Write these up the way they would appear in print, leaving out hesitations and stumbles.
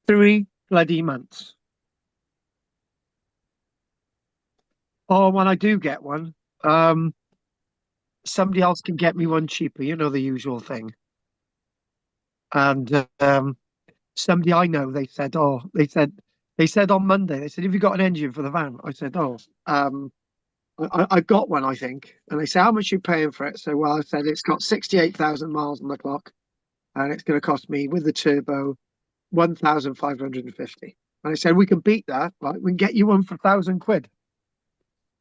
3 bloody months. Or when I do get one, um, somebody else can get me one cheaper. You know the usual thing. And somebody I know, they said on Monday, they said, "Have you got an engine for the van?" I said, "Oh, I've got one, I think." And they said, "How much are you paying for it?" So, well, I said it's got 68,000 miles on the clock, and it's going to cost me with the turbo 1,550. And I said, "We can beat that, right? We can get you one for £1,000."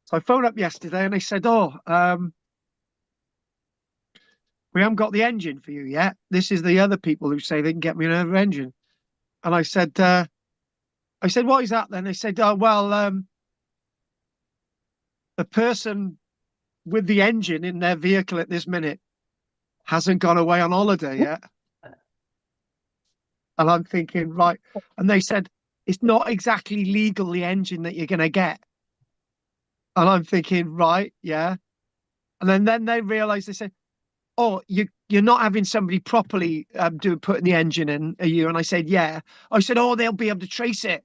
So I phoned up yesterday, and they said, "Oh, we haven't got the engine for you yet. This is the other people who say they can get me another engine." And I said, "What is that then?" They said, "Oh, well, the person with the engine in their vehicle at this minute hasn't gone away on holiday yet." And I'm thinking, right. And they said, "It's not exactly legal, the engine that you're going to get." And I'm thinking, right, yeah. And then they realized, they said, "Oh, you're not having somebody properly putting the engine in, are you?" And I said, "Yeah." I said, "Oh, they'll be able to trace it."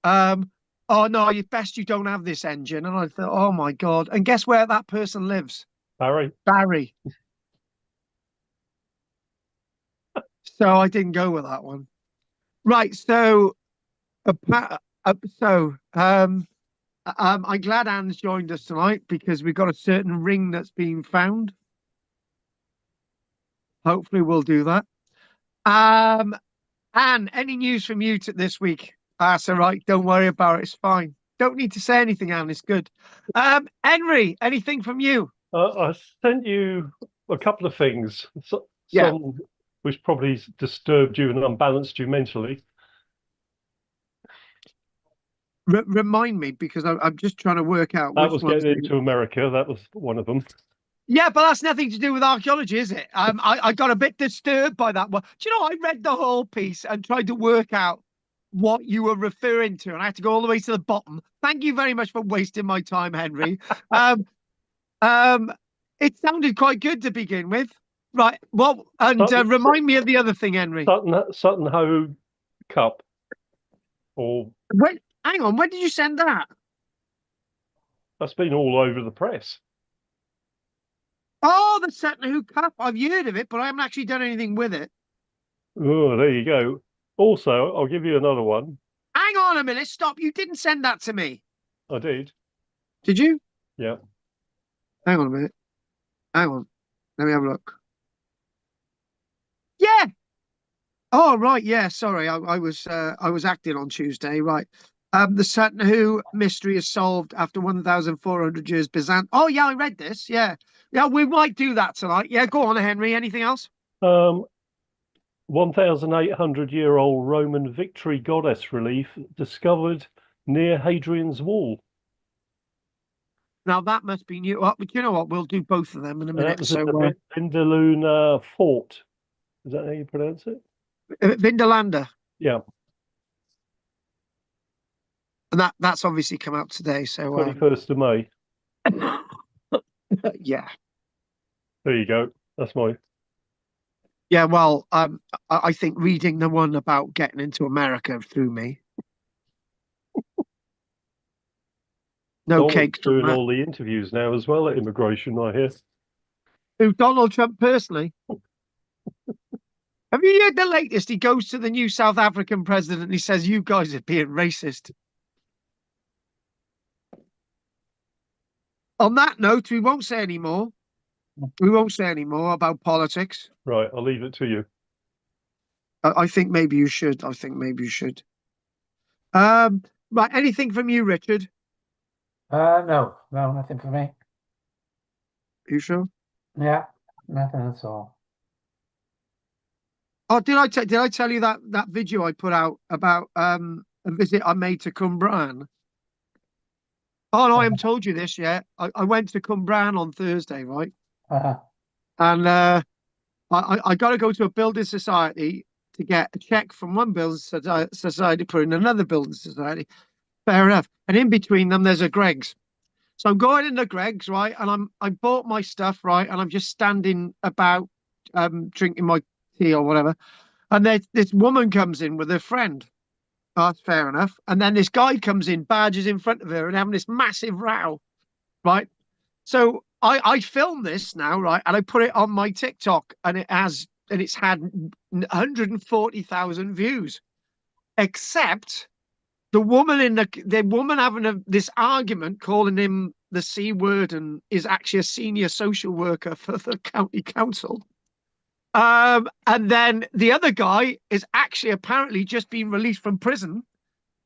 Um, "Oh no, you best you don't have this engine." And I thought, oh my God. And guess where that person lives? Barry. Barry. So I didn't go with that one. Right. So, so I'm glad Anne's joined us tonight because we've got a certain ring that's been found. Hopefully, we'll do that. Um, Anne, any news from you this week? That's all right. Don't worry about it. It's fine. Don't need to say anything, Anne. It's good. Henry, anything from you? I sent you a couple of things, Yeah. some which probably disturbed you and unbalanced you mentally. Remind me because I'm just trying to work out That which was ones. getting into America. That was one of them. Yeah, but that's nothing to do with archaeology, is it? I got a bit disturbed by that one. Do you know, I read the whole piece and tried to work out what you were referring to, and I had to go all the way to the bottom. Thank you very much for wasting my time, Henry. Um, um, it sounded quite good to begin with. Right. Well, and Sutton, remind me of the other thing, Henry. Sutton Hoo Cup, or When, hang on, when did you send that? that's been all over the press. Oh, the Sutton Hoo Cup. I've heard of it, but I haven't actually done anything with it. Oh, there you go. Also, I'll give you another one. Hang on a minute. Stop. You didn't send that to me. I did. Did you? Yeah. Hang on a minute. Hang on. Let me have a look. Yeah. Oh, right. Yeah. Sorry. I was acting on Tuesday. Right. The Sutton Hoo mystery is solved after 1,400 years. Byzant. Oh, yeah. I read this. Yeah. Yeah. We might do that tonight. Yeah. Go on, Henry. Anything else? 1,800-year-old Roman victory goddess relief discovered near Hadrian's Wall. Now that must be new. But you know what? We'll do both of them in a And that minute. was in So, the Vindaloo Fort. Is that how you pronounce it? Vindolanda, Yeah, and that's obviously come out today. So, 21st of May. yeah. There you go. That's mine. Yeah, well, I think reading the one about getting into America threw me. No Donald's cakes on doing that. all the interviews now as well at immigration, I hear. Who, Donald Trump personally? Have you heard the latest? He goes to the new South African president and he says, "You guys are being racist." On that note, we won't say any more. We won't say any more about politics. Right, I'll leave it to you. I think maybe you should. I think maybe you should. Um, right. Anything from you, Richard? No, nothing for me. You sure? Yeah, nothing at all. Oh, did I tell you that video I put out about a visit I made to Cumbran? Oh no, I haven't told you this yet. I went to Cumbran on Thursday, right? Uh, And I got to go to a building society to get a check from one building society put in another building society. Fair enough. And in between them, there's a Greg's. So I'm going into Greg's, right? And I bought my stuff, right? And I'm just standing about drinking my tea or whatever. And this woman comes in with her friend. Oh, that's fair enough. And then this guy comes in, barges in front of her, and having this massive row, right? So I filmed this now, right, and I put it on my TikTok, and it's had 140,000 views. Except the woman the woman having this argument, calling him the C word, and is actually a senior social worker for the county council. And then the other guy is actually apparently just been released from prison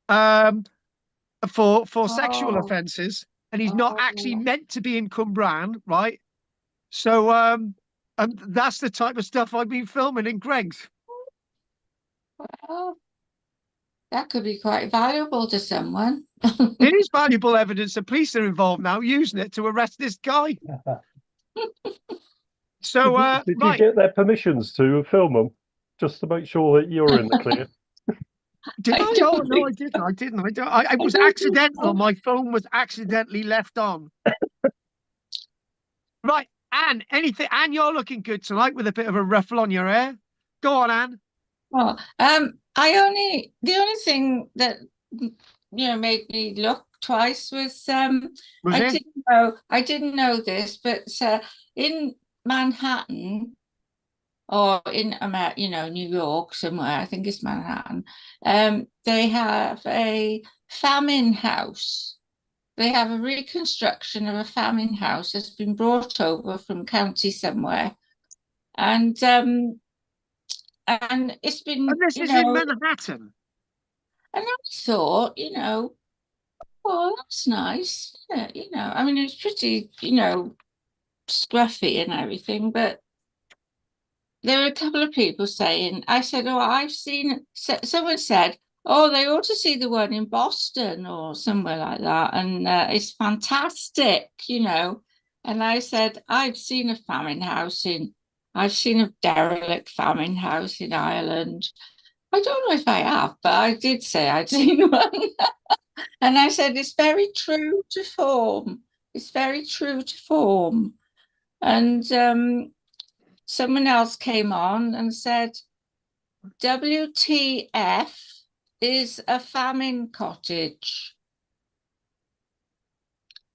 um, for sexual Oh, offences, and he's not actually oh, meant to be in Cwmbran, right? So, and that's the type of stuff I've been filming in Greg's. well, that could be quite valuable to someone. It is valuable evidence. The police are involved now, using it to arrest this guy. So, Did you right. get their permissions to film them, just to make sure that you're in the clear? Did I I? don't Oh, no, think I didn't. I didn't. It I was don't think accidental. so. My phone was accidentally left on. Right, Anne, anything? Anne, you're looking good tonight with a bit of a ruffle on your hair. Go on, Anne. Well, the only thing that made me look twice was Was it? I didn't know this, but in Manhattan or in New York somewhere, I think it's Manhattan, they have a famine house. They have a reconstruction of a famine house that's been brought over from county somewhere, and it's And been, this is in Manhattan. and I thought, oh, that's nice. Yeah, I mean, it's pretty, scruffy and everything, but there were a couple of people saying, I said, oh, I've seen, someone said, oh, they ought to see the one in Boston or somewhere like that. And it's fantastic, And I said, I've seen I've seen a derelict famine house in Ireland. I don't know if I have, but I did say I'd seen one. And I said, it's very true to form. It's very true to form. And someone else came on and said, WTF is a famine cottage.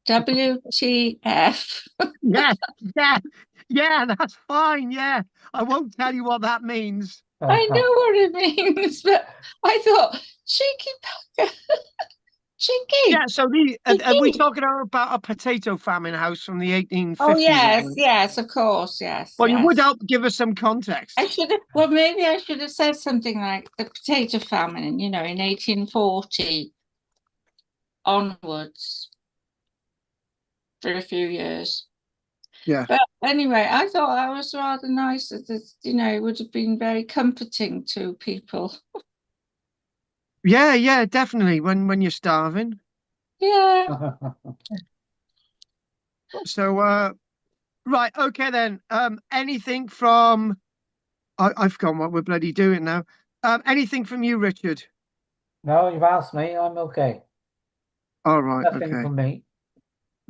WTF. Yeah, yeah, yeah, that's fine. Yeah. I won't tell you what that means. I know what it means, but I thought, cheeky bugger. Cheeky. Yeah, so are we talking about a potato famine house from the 1850s? Oh, yes, of course, yes. Well, you would yes. help give us some context. I should have, well, maybe I should have said something like the potato famine, in 1840 onwards for a few years. Yeah. But anyway, I thought that was rather nice. That it would have been very comforting to people. Yeah, definitely. When you're starving. Yeah. So, right, okay then. Anything from I've forgotten what we're bloody doing now. Anything from you, Richard? No, you've asked me. I'm okay. All right, Nothing okay, from me.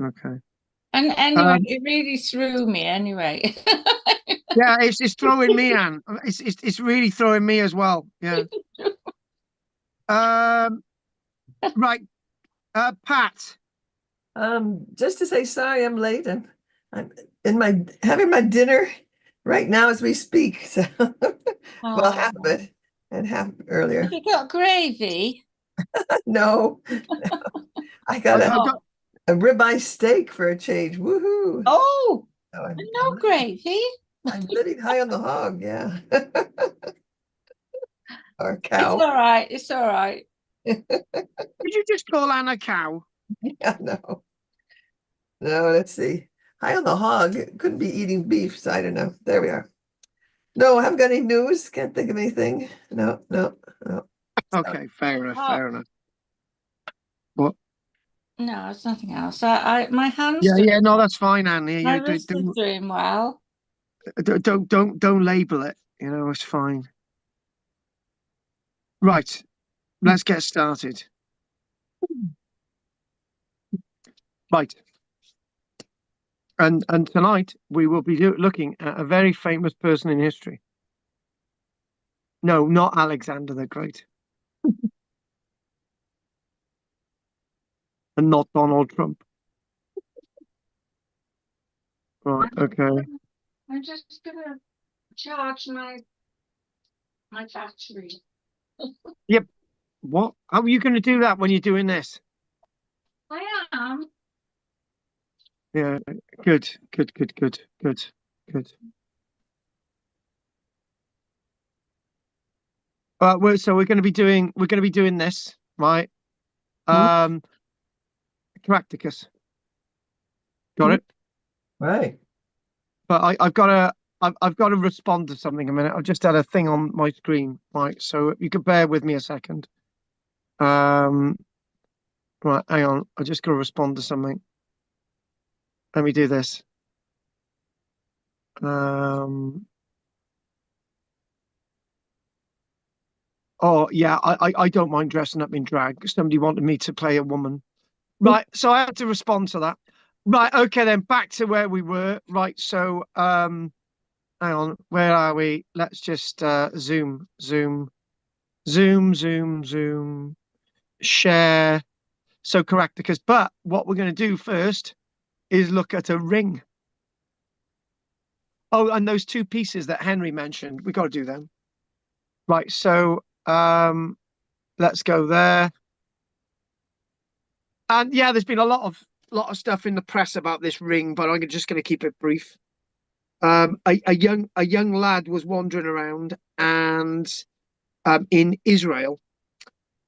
okay. And anyway, it really threw me anyway. Yeah, it's throwing me, Anne. It's really throwing me as well. Yeah. Right. Pat. Just to say sorry, I'm late, and I'm having my dinner right now as we speak. So, well, half of it and half earlier. Have you got gravy? No, I got I've got a ribeye steak for a change. Woohoo! Oh, So I'm no gravy. living high on the hog, yeah. Or It's cow. all right. It's all right. Did you just call Anne a cow? Yeah, no. No, let's see. High on the hog. Couldn't be eating beef, so I don't know. There we are. No, I haven't got any news. Can't think of anything. No. Okay, fair enough. Oh. Fair enough. What? No, it's nothing else. My hands. Yeah. No, that's fine, Anne. My Yeah, wrist is doing well. don't label it. It's fine. Right. Let's get started. Right. And tonight we will be looking at a very famous person in history. No, not Alexander the Great. and not Donald Trump. Right, okay. I'm just gonna charge my battery. What? How are you going to do that when you're doing this? I am. Yeah, good, good, good, good, good, good. So we're going to be doing this, right? Caratacus. Got it? Right. But I've got to respond to something a minute. I've just had a thing on my screen, right? So you could bear with me a second. Right, hang on. I just got to respond to something. Let me do this. Oh yeah, I don't mind dressing up in drag. Somebody wanted me to play a woman. Right, so I had to respond to that. Right, okay then, back to where we were. Right, so hang on, where are we? Let's just zoom, share. So Caratacus, but what we're going to do first is look at a ring. Oh, and those two pieces that Henry mentioned, we got to do them. Right, so let's go there. And yeah, there's been a lot of stuff in the press about this ring, but I'm just going to keep it brief. A young lad was wandering around and in Israel,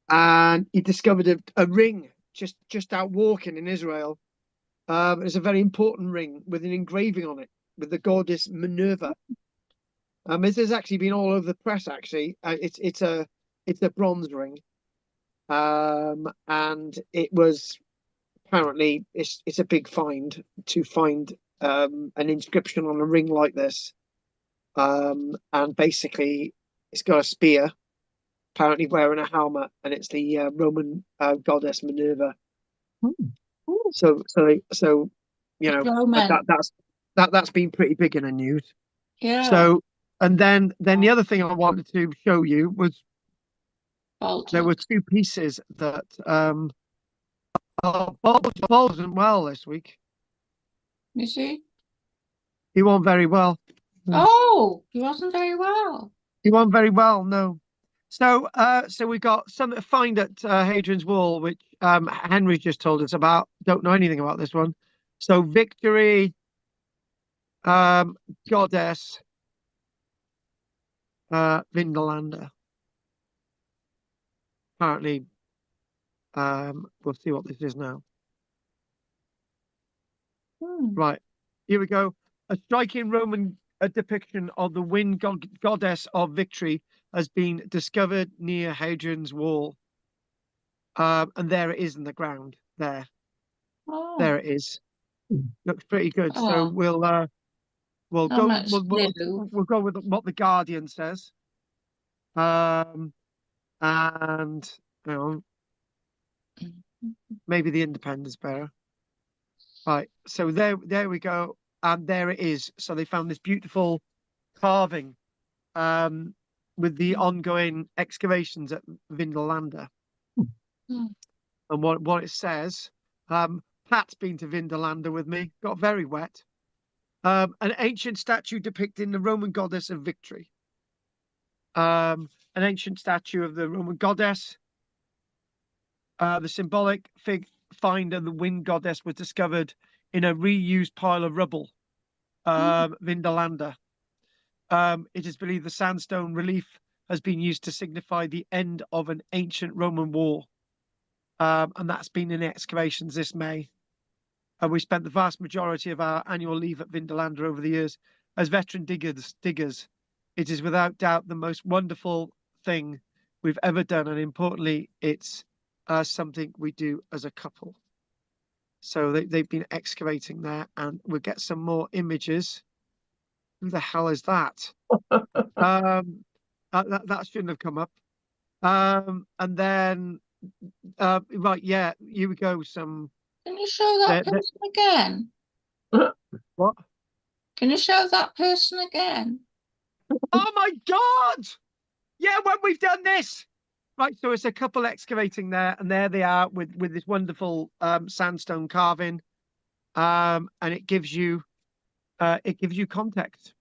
and he discovered a ring just out walking in Israel. It's a very important ring with an engraving on it with the goddess Minerva. This has actually been all over the press. Actually, it's a bronze ring, and it was apparently it's a big find to find an inscription on a ring like this, and basically it's got a spear, apparently wearing a helmet, and it's the Roman goddess Minerva. So you know Roman. that's been pretty big in the news. Yeah. So and then the other thing I wanted to show you was there were two pieces that Paul wasn't well this week. Is he? He wasn't very well. Oh, he wasn't very well. He wasn't very well, no. So we got something to find at Hadrian's Wall, which Henry just told us about. Don't know anything about this one. So Victory, Goddess, Vindolanda. Apparently, we'll see what this is now. Right, here we go. A striking Roman depiction of the wind goddess of victory has been discovered near Hadrian's Wall. And there it is in the ground. There it is. Looks pretty good. So we'll go with what the Guardian says. And you know, maybe the Independent's better. Right. So there we go. And there it is. So they found this beautiful carving with the ongoing excavations at Vindolanda. And what it says, Pat's been to Vindolanda with me, got very wet. An ancient statue depicting the Roman goddess of victory. An ancient statue of the Roman goddess. The symbolic find of the wind goddess was discovered in a reused pile of rubble, Vindolanda. It is believed the sandstone relief has been used to signify the end of an ancient Roman war. And that's been in excavations this May. And we spent the vast majority of our annual leave at Vindolanda over the years as veteran diggers. It is without doubt the most wonderful thing we've ever done, and importantly, it's something we do as a couple. So they've been excavating there, and we'll get some more images. Who the hell is that? That shouldn't have come up. And then right, yeah, here we go. Can you show that person again? What? Can you show that person again? Oh my God! Yeah, when we've done this, Right, so it's a couple excavating there, and there they are with this wonderful sandstone carving, and it gives you context.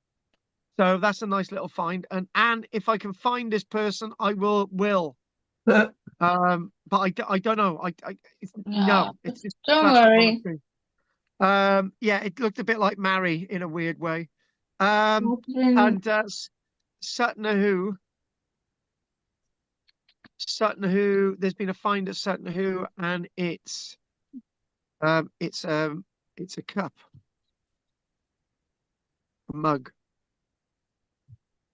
So that's a nice little find. And if I can find this person, I will. But I don't know. No, it's just Don't flashed up on the worry. screen. Yeah, it looked a bit like Mary in a weird way. And Sutton Hoo. There's been a find at Sutton Hoo, and it's a cup, a mug.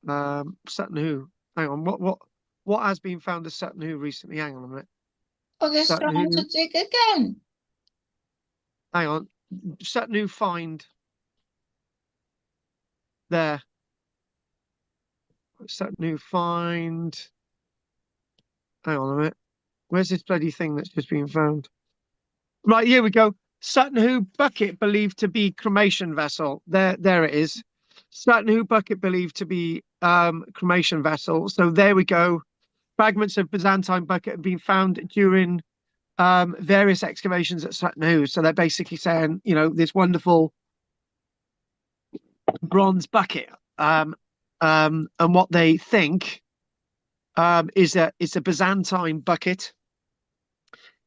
Sutton Hoo. Hang on, what has been found at Sutton Hoo recently? Hang on a minute. Oh, they're Sutton starting Hoo. to dig again. Hang on. Sutton Hoo find. There. Sutton Hoo find. Hang on a minute. Where's this bloody thing that's just been found? Right, here we go. Sutton Hoo bucket believed to be cremation vessel. There it is. Sutton Hoo bucket believed to be cremation vessel. So there we go. Fragments of Byzantine bucket have been found during various excavations at Sutton Hoo. So they're basically saying, this wonderful bronze bucket. And what they think is that it's a Byzantine bucket.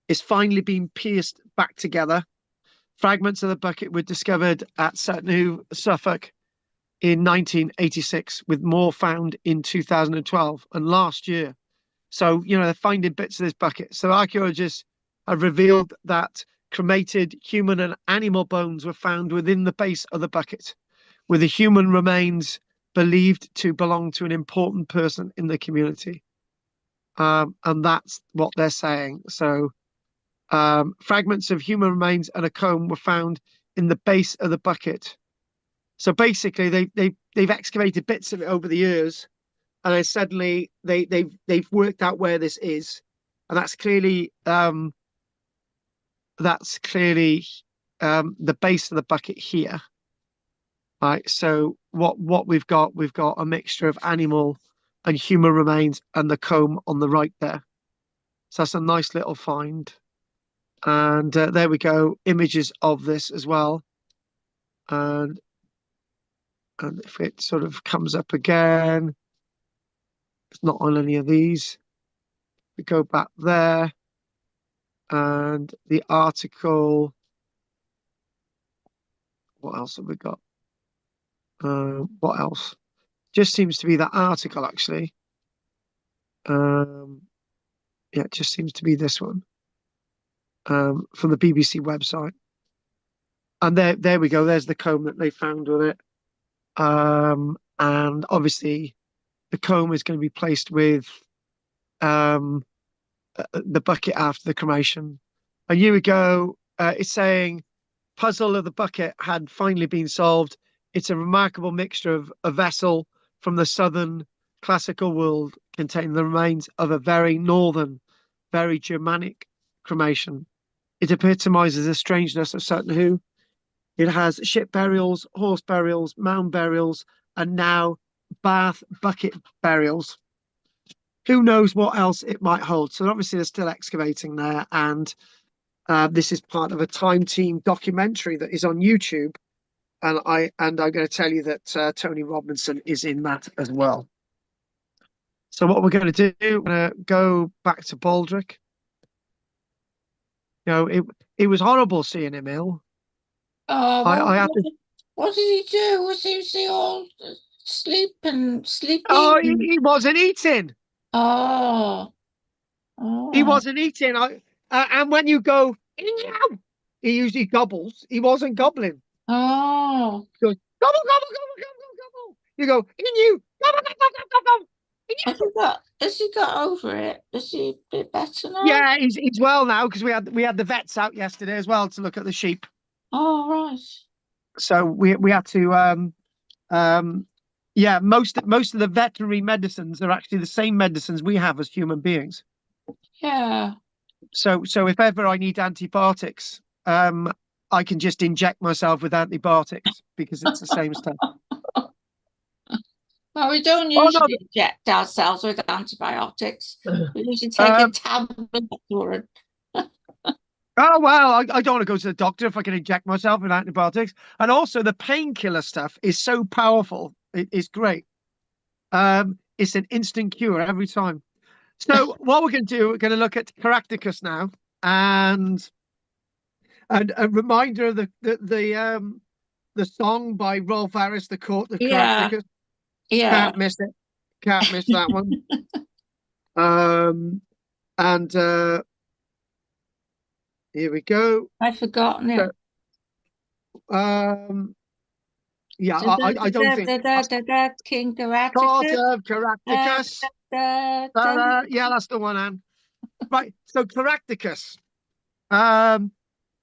It's finally been pierced back together. Fragments of the bucket were discovered at Sutton Hoo, Suffolk in 1986, with more found in 2012 and last year. So, they're finding bits of this bucket. So archaeologists have revealed that cremated human and animal bones were found within the base of the bucket, with the human remains believed to belong to an important person in the community. And that's what they're saying. So fragments of human remains and a comb were found in the base of the bucket. So basically, they've excavated bits of it over the years, and then suddenly they've worked out where this is, and that's clearly the base of the bucket here. Right. So what we've got a mixture of animal and human remains, and the comb on the right there. So that's a nice little find. And there we go, images of this as well. And if it sort of comes up again, it's not on any of these. We go back there, and the article. What else have we got? What else? Just seems to be that article, actually. Yeah, it just seems to be this one. From the BBC website. And there we go. There's the comb that they found with it. And obviously the comb is going to be placed with the bucket after the cremation. And here we go. It's saying puzzle of the bucket had finally been solved. It's a remarkable mixture of a vessel from the southern classical world containing the remains of a very northern, very Germanic cremation. It epitomizes the strangeness of Sutton Hoo. It has ship burials, horse burials, mound burials, and now bath bucket burials. Who knows what else it might hold? So obviously they're still excavating there, and this is part of a Time Team documentary that is on YouTube. And I'm going to tell you that Tony Robinson is in that as well. So what we're going to do, we're going to go back to Baldrick. It was horrible seeing him ill. Oh, I had to. what did he do? Was he all sleeping? Oh, he wasn't eating. Oh, He wasn't eating. And when you go, he usually gobbles. He wasn't gobbling. oh. He goes, gobble, gobble, gobble, gobble, gobble. You go, in you, gobble, gobble, gobble, gobble. Has he got over it? Is he a bit better now? Yeah, he's well now, because we had the vets out yesterday as well to look at the sheep. Oh, right. So we had to yeah, most of the veterinary medicines are actually the same medicines we have as human beings. Yeah. So if ever I need antibiotics, I can just inject myself with antibiotics because it's the same stuff. Well, we don't Oh, no, usually inject ourselves with antibiotics. We usually take a tablet or a oh well, I don't want to go to the doctor if I can inject myself with antibiotics. And also the painkiller stuff is so powerful. It's great. It's an instant cure every time. So what we're going to do, we're going to look at Caratacus now, and a reminder of the song by Rolf Harris, The Court of yeah, Caratacus. yeah. Can't miss it. Can't miss that one. And here we go. I've forgotten it. Yeah, I don't think King Court Caratacus. of Caratacus. Yeah, that's the one, Anne. Right, so Caratacus,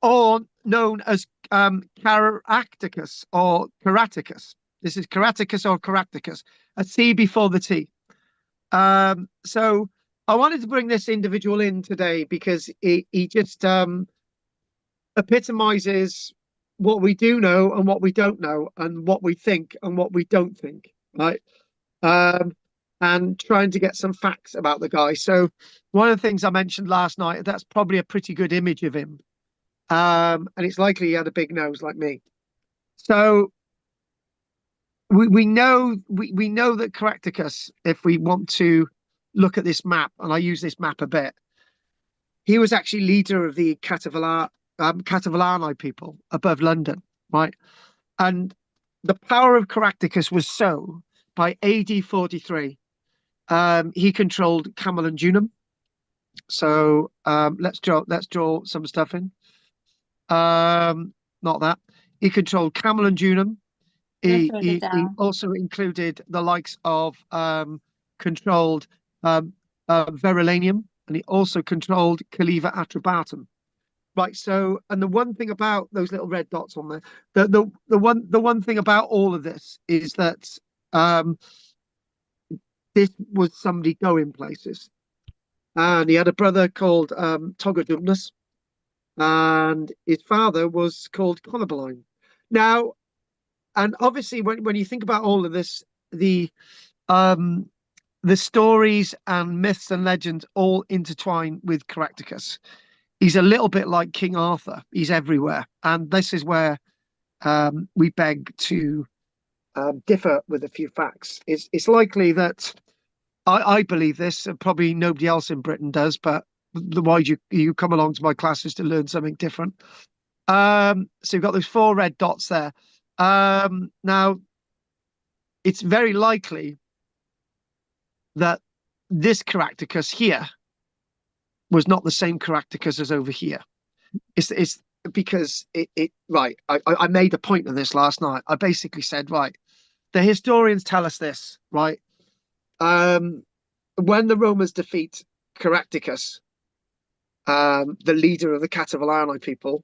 or known as Caratacus or Caratacus. This is Caratacus or Caratacus, a C before the T. So I wanted to bring this individual in today because he just epitomizes what we do know and what we don't know, and what we think and what we don't think, right? And trying to get some facts about the guy. So one of the things I mentioned last night, that's probably a pretty good image of him. And it's likely he had a big nose like me. So we know that Caratacus, if we want to look at this map, and I use this map a bit, he was actually leader of the Catavalani people above London, right? And the power of Caratacus was so by AD 43, he controlled Camel and Junum. So let's draw some stuff in. Not that. He controlled Camel and Junum. He also included the likes of controlled Verulamium, and he also controlled Caliva Atrabatum. Right. So, and the one thing about those little red dots on there, the one thing about all of this is that this was somebody going places, and he had a brother called Togodumnus, and his father was called Connibline. Now, and obviously, when you think about all of this, the stories and myths and legends all intertwine with Caratacus. He's a little bit like King Arthur. He's everywhere, and this is where we beg to differ with a few facts. It's likely that I believe this, and probably nobody else in Britain does, but why you come along to my classes to learn something different. So you've got those 4 red dots there. Now, it's very likely that this Caratacus here was not the same Caratacus as over here. It's because it right. I made a point of this last night. I basically said, right, the historians tell us this, right? When the Romans defeat Caratacus, the leader of the Catavalani people,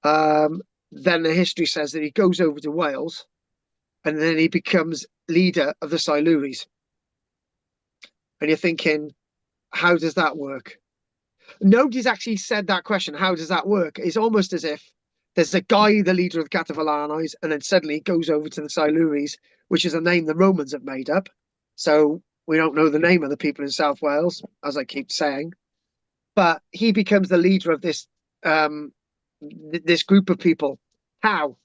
then the history says that he goes over to Wales, and then he becomes leader of the Silures. And you're thinking, how does that work? Nobody's actually said that question. How does that work? It's almost as if there's a guy, the leader of the Catavalanis, and then suddenly he goes over to the Silures, which is a name the Romans have made up. So we don't know the name of the people in South Wales, as I keep saying. But he becomes the leader of this this group of people. How?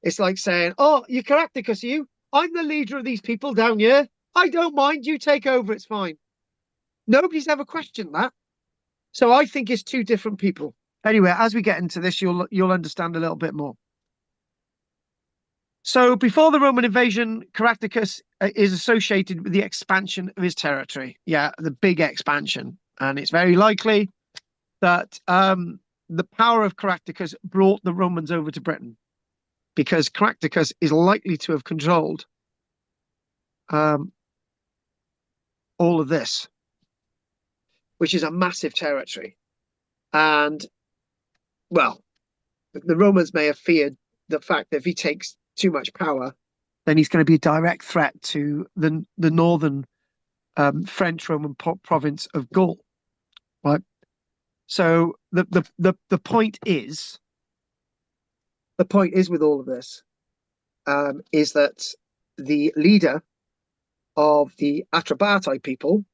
It's like saying, oh, you're Caratacus, you? I'm the leader of these people down here. I don't mind. You take over. It's fine. Nobody's ever questioned that. So I think it's 2 different people. Anyway, as we get into this, you'll understand a little bit more. So before the Roman invasion, Caratacus is associated with the expansion of his territory. Yeah, the big expansion. And it's very likely that the power of Caratacus brought the Romans over to Britain, because Caratacus is likely to have controlled all of this, which is a massive territory. And, well, the Romans may have feared the fact that if he takes too much power, then he's going to be a direct threat to the northern French Roman province of Gaul, right? So the point is with all of this is that the leader of the Atrebati people,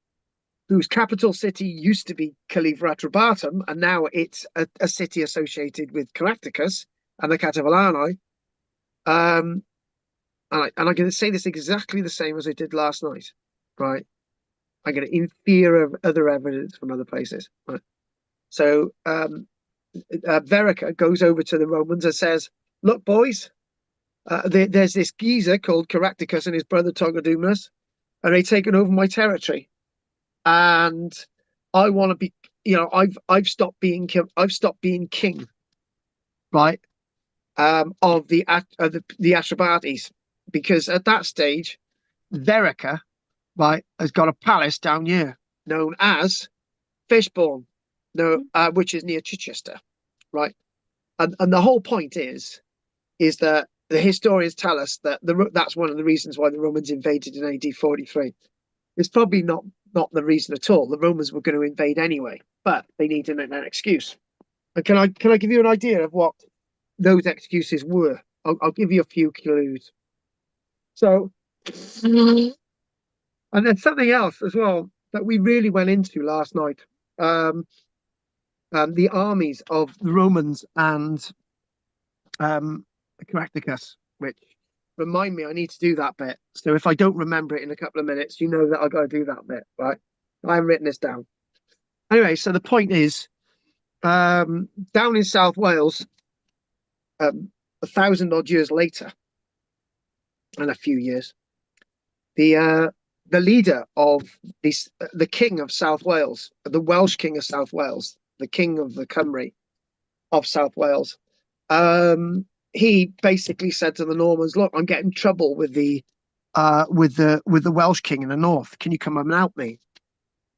whose capital city used to be Calivra Atrebatum, and now it's a city associated with Caratacus and the Catavalani. And I'm going to say this exactly the same as I did last night, right? I'm going to infer other evidence from other places. Right? So Verica goes over to the Romans and says, "Look, boys, there's this geezer called Caratacus and his brother Togodumus, and they've taken over my territory, and I want to be, I've stopped being king, right? Of the Atrebates, because at that stage, Verica, right, has got a palace down here known as Fishbourne, which is near Chichester, right? And the whole point is that the historians tell us that that's one of the reasons why the Romans invaded in AD 43. It's probably not the reason at all. The Romans were going to invade anyway, but they needed an excuse. And can I give you an idea of what those excuses were? I'll give you a few clues. So, and then something else as well that we really went into last night. The armies of the Romans and Caratacus, which remind me I need to do that bit. So if I don't remember it in a couple of minutes, you know that I've got to do that bit, right? I haven't written this down. Anyway, so the point is, down in South Wales, 1,000 odd years later, and a few years, the leader of this, the king of South Wales, the Welsh king of South Wales, the king of the Cymry of South Wales, he basically said to the Normans, "Look, I'm getting trouble with the Welsh king in the north. Can you come and help me?"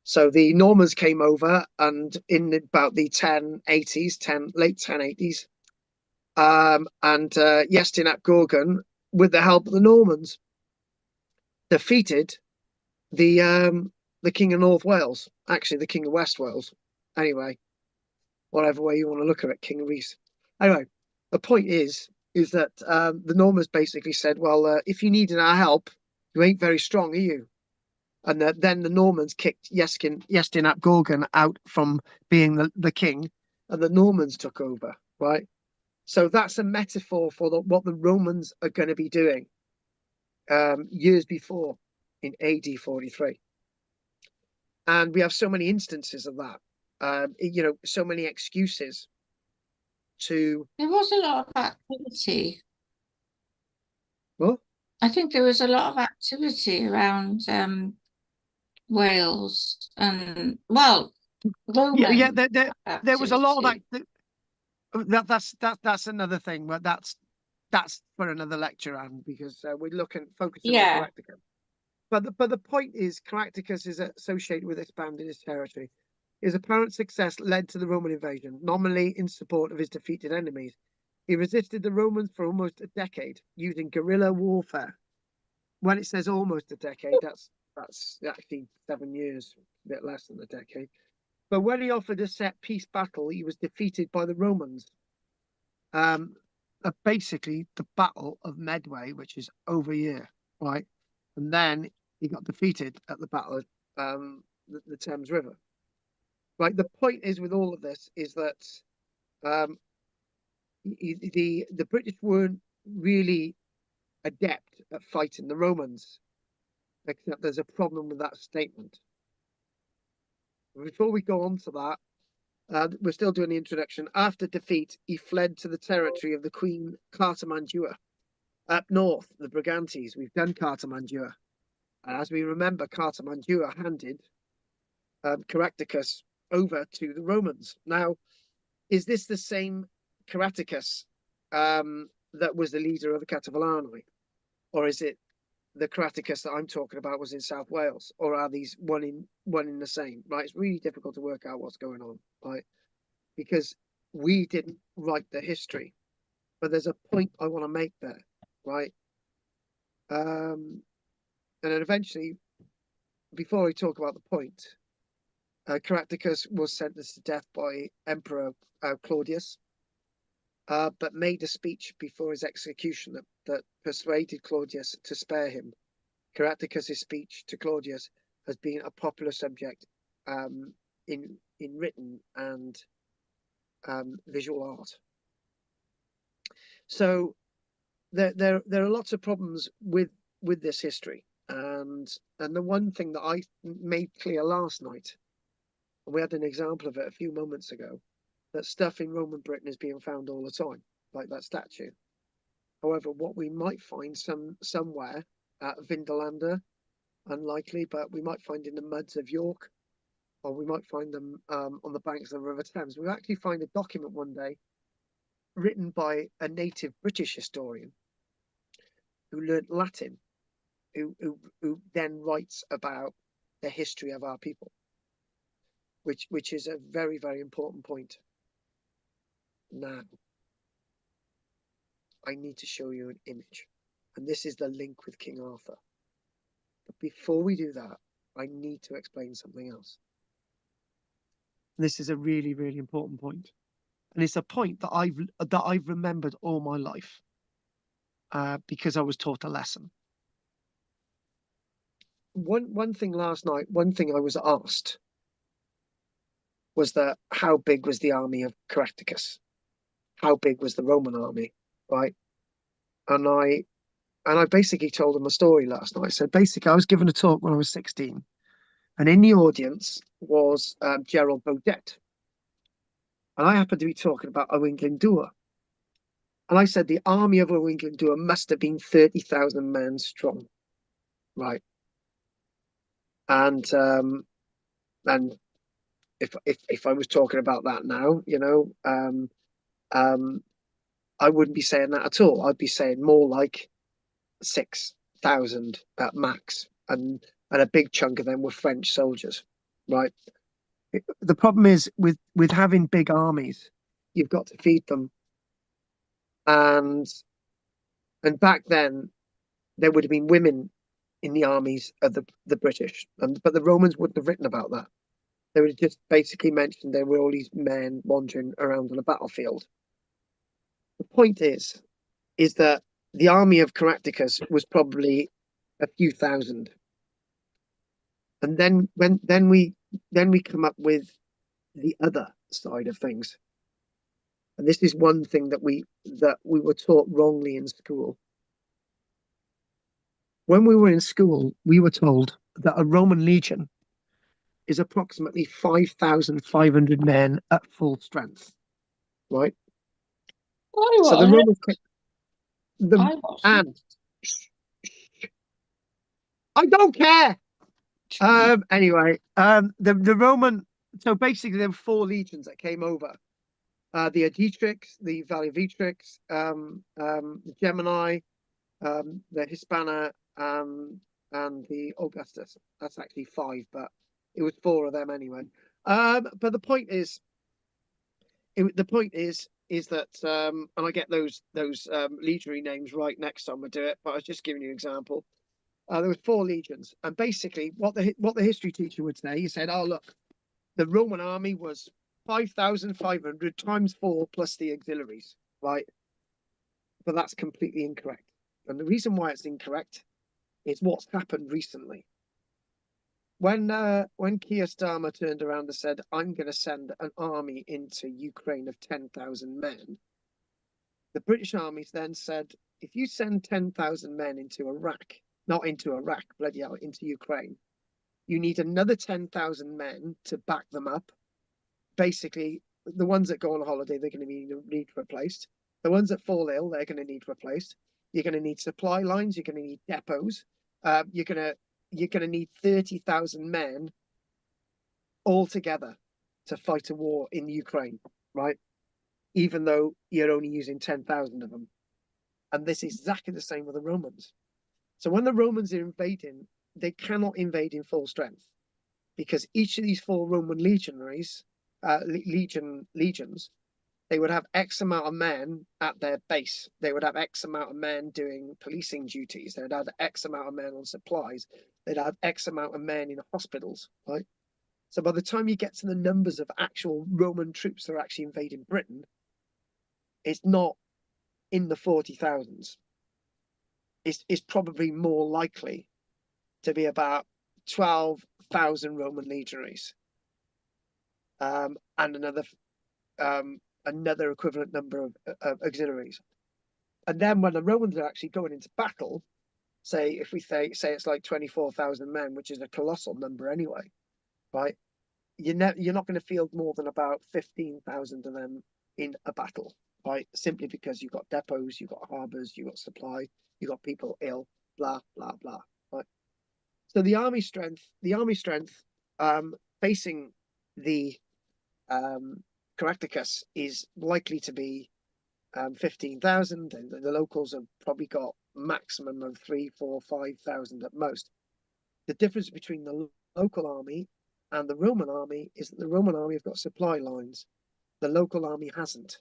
So the Normans came over, and in about the late 1080s, and Iestyn ap Gorgon, with the help of the Normans, defeated the king of North Wales, actually the king of West Wales. Anyway, whatever way you want to look at it, King Rhys. Anyway, the point is that the Normans basically said, "Well, if you needed our help, you ain't very strong, are you?" And then the Normans kicked Iestyn ap Gorgon out from being the king, and the Normans took over, right? So that's a metaphor for what the Romans are going to be doing years before in AD 43. And we have so many instances of that, so many excuses to... There was a lot of activity. What? I think there was a lot of activity around Wales and, well, Yeah, Roman there was a lot of activity. that's another thing, but that's for another lecture, Anne, because we're focusing on Yeah. Caratacus. But the point is, Caratacus is associated with expanding his territory. His apparent success led to the Roman invasion, nominally in support of his defeated enemies. He resisted the Romans for almost a decade, using guerrilla warfare. When it says almost a decade, that's actually 7 years, a bit less than a decade. But when he offered a set peace battle, he was defeated by the Romans. Basically, the Battle of Medway, which is over here, right? And then he got defeated at the Battle of the Thames River. Right. The point is with all of this is that the British weren't really adept at fighting the Romans, except there's a problem with that statement. Before we go on to that, we're still doing the introduction. After defeat, he fled to the territory of the Queen Cartamandua. Up north, the Brigantes. We've done Cartamandua. And as we remember, Cartamandua handed Caratacus over to the Romans. Now, is this the same Caratacus that was the leader of the Catavalani? Or is it the Caratacus that I'm talking about was in South Wales? Or are these one in the same? Right? It's really difficult to work out what's going on, right? Because we didn't write the history. But there's a point I want to make there, right? And then eventually, before we talk about the point, Caratacus was sentenced to death by Emperor Claudius, but made a speech before his execution that persuaded Claudius to spare him. Caratacus' speech to Claudius has been a popular subject in written and visual art. So there are lots of problems with this history, and the one thing that I made clear last night, and we had an example of it a few moments ago, that stuff in Roman Britain is being found all the time, like that statue. However, what we might find somewhere at Vindolanda, unlikely, but we might find in the muds of York, or we might find them on the banks of the River Thames. We'll actually find a document one day written by a native British historian who learnt Latin, who then writes about the history of our people, which is a very, very important point. Now, I need to show you an image, and this is the link with King Arthur. But before we do that, I need to explain something else. This is a really, really important point, and it's a point that I've remembered all my life because I was taught a lesson. One thing last night, one thing I was asked was that how big was the army of Caratacus? How big was the Roman army, right? And I basically told them a story last night. So basically, I was given a talk when I was 16, and in the audience was Gerald Baudet, and I happened to be talking about Owain Glyndŵr. And I said the army of Owain Glyndŵr must have been 30,000 men strong, right? And if I was talking about that now, you know, I wouldn't be saying that at all. I'd be saying more like 6,000 at max, and a big chunk of them were French soldiers, right? The problem is with having big armies, you've got to feed them, and back then there would have been women in the armies of the British, but the Romans wouldn't have written about that. They would have just basically mentioned there were all these men wandering around on a battlefield. The point is that the army of Caratacus was probably a few thousand, and then we come up with the other side of things, and this is one thing that we were taught wrongly in school. When we were in school, we were told that a Roman legion is approximately 5,500 men at full strength, right? So the Romans, and I don't care. Anyway, the Roman. So basically, there were 4 legions that came over: the Adietrix, the Valiatrix, the Gemini, the Hispana, and the Augustus. That's actually 5, but it was 4 of them anyway. But the point is, that, and I get those legionary names right next time I do it, but I was just giving you an example. There were 4 legions, and basically what the history teacher would say, he said, "Oh look, the Roman army was 5,500 times 4 plus the auxiliaries," right? But that's completely incorrect, and the reason why it's incorrect is what's happened recently. When Keir Starmer turned around and said, "I'm going to send an army into Ukraine of 10,000 men," the British armies then said, "If you send 10,000 men into Iraq, not into Iraq, bloody hell, into Ukraine, you need another 10,000 men to back them up. Basically, the ones that go on holiday, they're going to need replaced. The ones that fall ill, they're going to need replaced. You're going to need supply lines. You're going to need depots. You're going to need 30,000 men all together to fight a war in Ukraine, right? Even though you're only using 10,000 of them." And this is exactly the same with the Romans. So when the Romans are invading, they cannot invade in full strength, because each of these 4 Roman legionaries, legions, they would have X amount of men at their base. They would have X amount of men doing policing duties. They'd have X amount of men on supplies. They'd have X amount of men in hospitals, right? So by the time you get to the numbers of actual Roman troops that are actually invading Britain, it's not in the 40,000s. It's probably more likely to be about 12,000 Roman legionaries, and another equivalent number of auxiliaries. And then when the Romans are actually going into battle, say if we say it's like 24,000 men, which is a colossal number anyway, right? You're not going to field more than about 15,000 of them in a battle, right? Simply because you've got depots, you've got harbors, you've got supply, you've got people ill, blah blah blah, right? So the army strength, facing the Caratacus is likely to be 15,000, and the locals have probably got maximum of 3, 4, 5,000 at most. The difference between the local army and the Roman army is that the Roman army have got supply lines. The local army hasn't.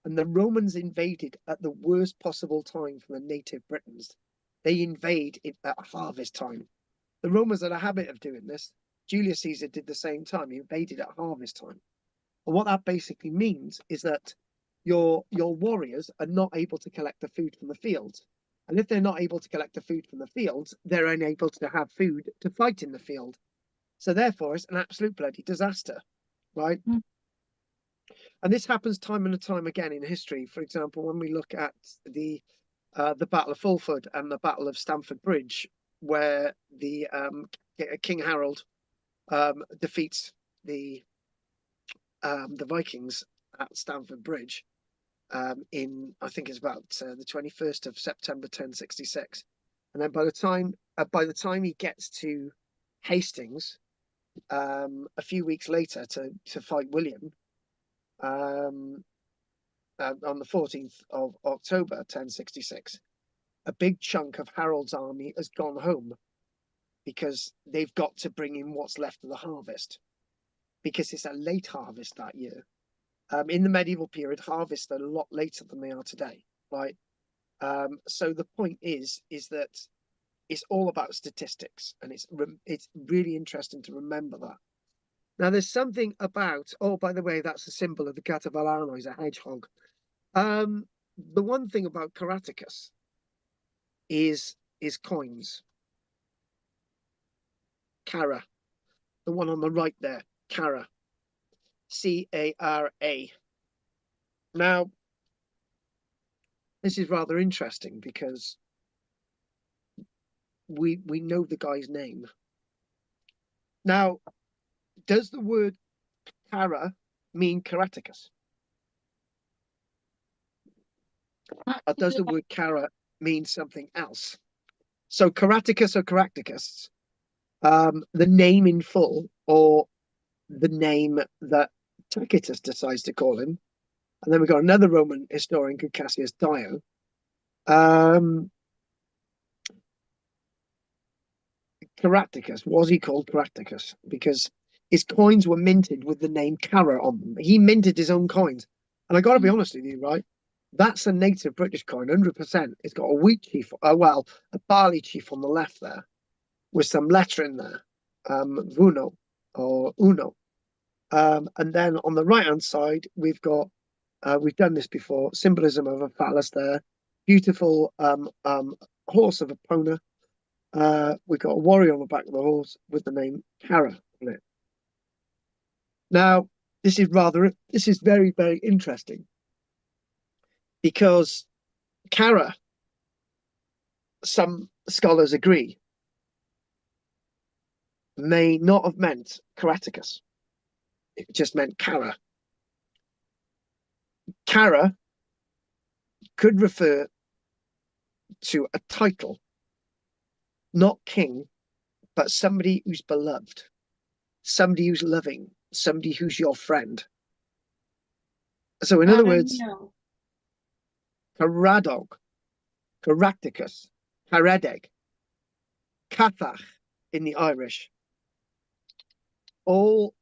And the Romans invaded at the worst possible time for the native Britons. They invade at harvest time. The Romans had a habit of doing this. Julius Caesar did the same time. He invaded at harvest time. And what that basically means is that your warriors are not able to collect the food from the fields. And if they're not able to collect the food from the fields, they're unable to have food to fight in the field. So therefore, it's an absolute bloody disaster, right? Mm. And this happens time and time again in history. For example, when we look at the Battle of Fulford and the Battle of Stamford Bridge, where the King Harold defeats the Vikings at Stamford Bridge in, I think it's about the 21st of September 1066, and then by the time he gets to Hastings a few weeks later to fight William on the 14th of October 1066, a big chunk of Harold's army has gone home because they've got to bring in what's left of the harvest, because it's a late harvest that year. In the medieval period, harvests are a lot later than they are today, right? So the point is that it's all about statistics, and it's really interesting to remember that. Now, there's something about, oh, by the way, that's a symbol of the Catavalano, is a hedgehog. The one thing about Caratacus is coins. Cara, the one on the right there, Cara. C-A-R-A. Now, this is rather interesting because we know the guy's name. Now, does the word Cara mean Caratacus? Or does the word Cara mean something else? So Caratacus or Caractacus, the name in full, or the name that Tacitus decides to call him. And then we've got another Roman historian called Cassius Dio. Caratacus, was he called Caratacus? Because his coins were minted with the name Cara on them. He minted his own coins. And I got to be honest with you, right? That's a native British coin, 100%. It's got a wheat chief, a barley chief on the left there, with some letter in there, Vuno or Uno. And then on the right-hand side, we've got, we've done this before, symbolism of a phallus there, beautiful horse of Epona. We've got a warrior on the back of the horse with the name Cara on it. Now, this is very, very interesting, because Cara, some scholars agree, may not have meant Caratacus. It just meant Cara. Cara could refer to a title, not king, but somebody who's beloved, somebody who's loving, somebody who's your friend. So in other words, Caradog, Caractacus, Caradeg, Cathach in the Irish, all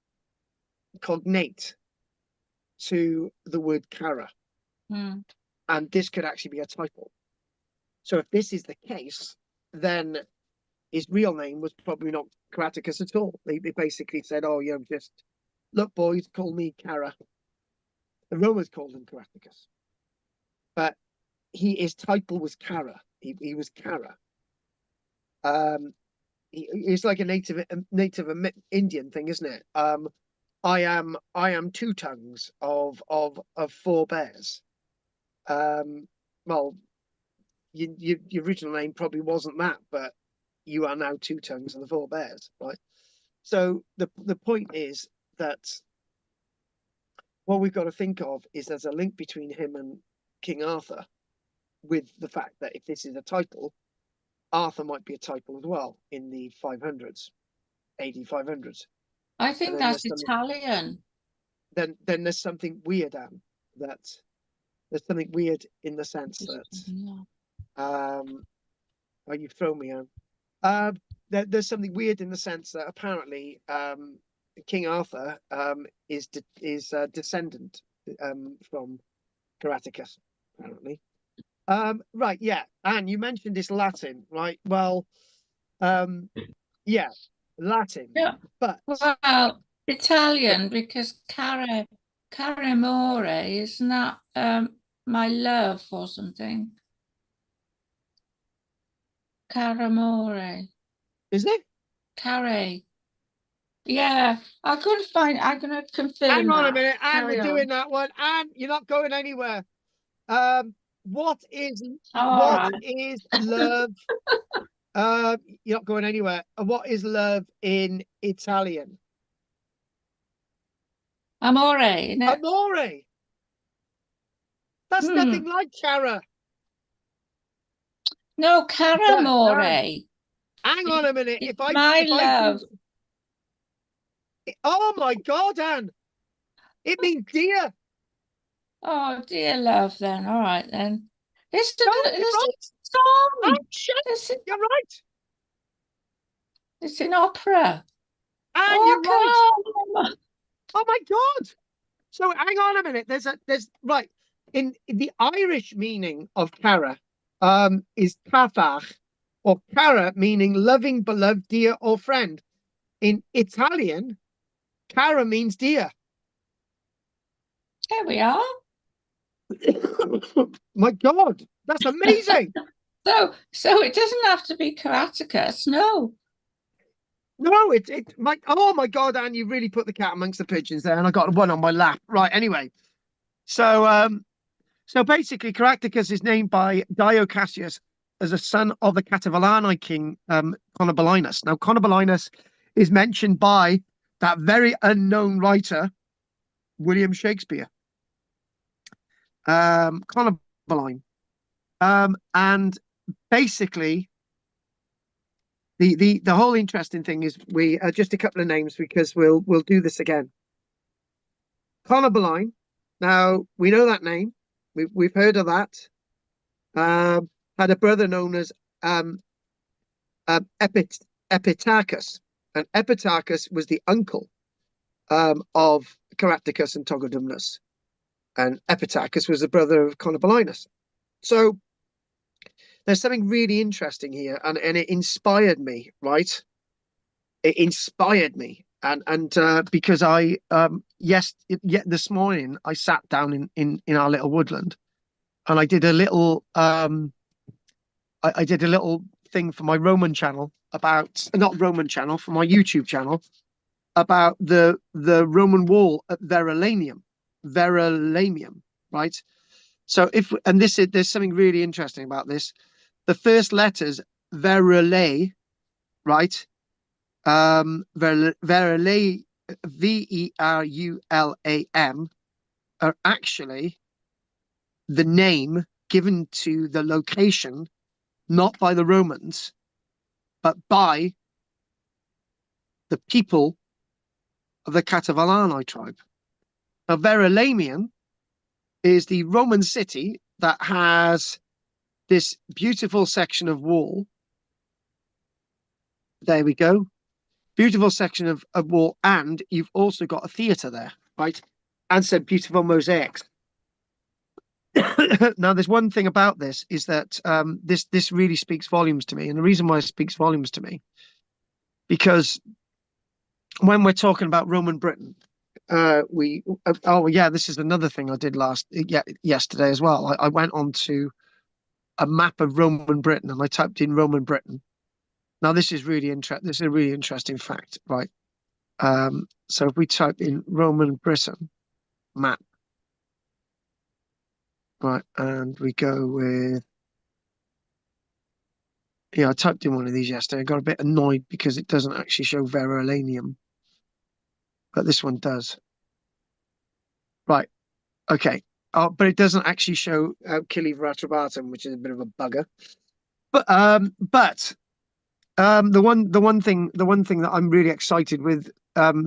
cognate to the word Cara. And this could actually be a title. So if this is the case, then his real name was probably not Caratacus at all. They basically said, oh, you know, just look, boys, call me Cara. The Romans called him Caratacus. But his title was Cara. He was Cara. it's like a native Indian thing, isn't it? I am two tongues of four bears. Well, your original name probably wasn't that, but you are now two tongues of the four bears, right? So the point is that what we've got to think of is there's a link between him and King Arthur, with the fact that if this is a title, Arthur might be a title as well in the 500s, AD 500s. I think that's Italian. Then there's something weird, Anne, that there's something weird in the sense that oh, you've thrown me, Anne. There's something weird in the sense that apparently King Arthur is descendant from Caratacus, apparently. Right, yeah. Anne, you mentioned this Latin, right? Well, yeah, Latin. Yeah. But well, Italian, because Caramore, isn't that my love or something? Caramore. Is it? Care. Yeah, I couldn't find. I'm gonna confirm. Hang on that. a minute, Anne. Carry We're on. doing that one, Anne. You're not going anywhere. What is All is love? You're not going anywhere. What is love in Italian? Amore, isn't it? Amore. That's nothing like cara. No, Caramore. Hang on a minute. It's If my love. Oh my God, Anne. It means dear. Oh, dear love, then. All right, then. This is No, a you're right. song. Oh, shit. You're right. It's an opera. Anne, you're right. Oh my God. So hang on a minute. There's right. In the Irish meaning of cara is cafach, or cara meaning loving, beloved, dear, or friend. In Italian, cara means dear. There we are. My God, that's amazing. So it doesn't have to be Caratacus, no. No, oh my God, Anne, you really put the cat amongst the pigeons there, and I got one on my lap. Right, anyway. So basically Caratacus is named by Dio Cassius as a son of the Cativalani king Conobalinus. Now Conobalinus is mentioned by that very unknown writer William Shakespeare. Conobaline. And basically the whole interesting thing is we just a couple of names, because we'll do this again. Conobaline. Now we know that name. We've heard of that. Had a brother known as Epitarchus, and Epitarchus was the uncle of Caratacus and Togodumnus, and Epitarchus was the brother of Conobalinus. So there's something really interesting here, and it inspired me, right? It inspired me, and because this morning I sat down in our little woodland, and I did a little I did a little thing for my Roman channel about, not Roman channel, for my YouTube channel, about the Roman wall at Verulamium, right? So there's something really interesting about this. The first letters Verule, right? Verule, Verulam, are actually the name given to the location, not by the Romans, but by the people of the Cativalani tribe. Now, Verulamium is the Roman city that has this beautiful section of wall. There we go. Beautiful section of wall, and you've also got a theatre there, right? And some beautiful mosaics. Now, there's one thing about this, is that this really speaks volumes to me, and the reason why it speaks volumes to me, because when we're talking about Roman Britain, this is another thing I did yesterday as well. I went on to a map of Roman Britain, and I typed in Roman Britain, Now this is really interesting. This is a really interesting fact, right? So if we type in Roman Britain map, right, and we go with, yeah, I typed in one of these yesterday. I got a bit annoyed because it doesn't actually show Verulamium, but this one does. Right. Okay. But it doesn't actually show Killiver Atrabatum, which is a bit of a bugger. But the one thing that I'm really excited with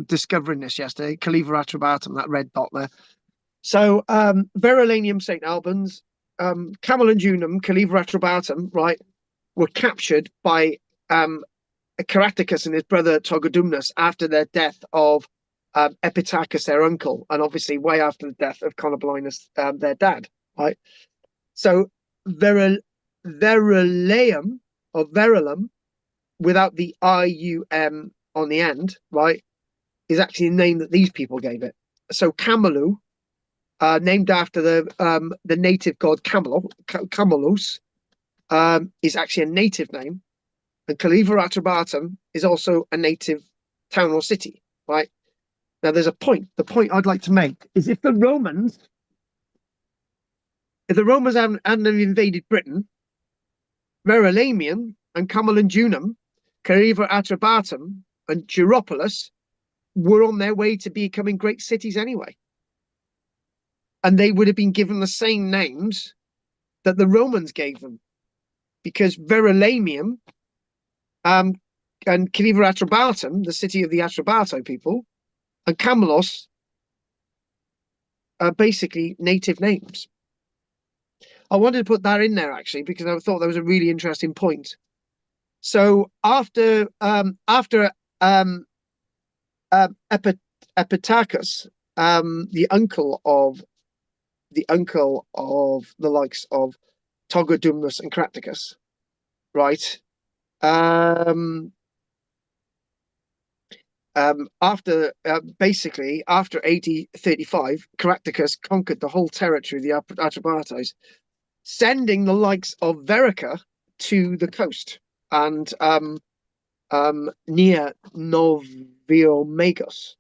discovering this yesterday, Killiver Atrabatum, that red dot there. So Verulamium, St Albans, Camalodunum, Killiver Atrabatum, right, were captured by Caratacus and his brother Togodumnus after their death of Epitacus, their uncle, and obviously way after the death of Conoblinus, their dad, right? So Verulamium or Verulum, without the IUM on the end, right, is actually a name that these people gave it. So Camalu, named after the native god Camalus, is actually a native name, and Killiver Atrabatum is also a native town or city, right? Now, there's a point. The point I'd like to make is if the Romans hadn't invaded Britain, Verulamium and Camalodunum, Killiver Atrabatum, and Gyropolis were on their way to becoming great cities anyway. And they would have been given the same names that the Romans gave them, because Verulamium and Killiver Atrabatum, the city of the Atrabato people, and Camelos are basically native names. I wanted to put that in there actually because I thought that was a really interesting point. So after Epitacus, the uncle of the likes of Togodumnus and Caratacus, right? Basically after AD 35, Caratacus conquered the whole territory of the Atrabatos, sending the likes of Verica to the coast and near Noviomagos,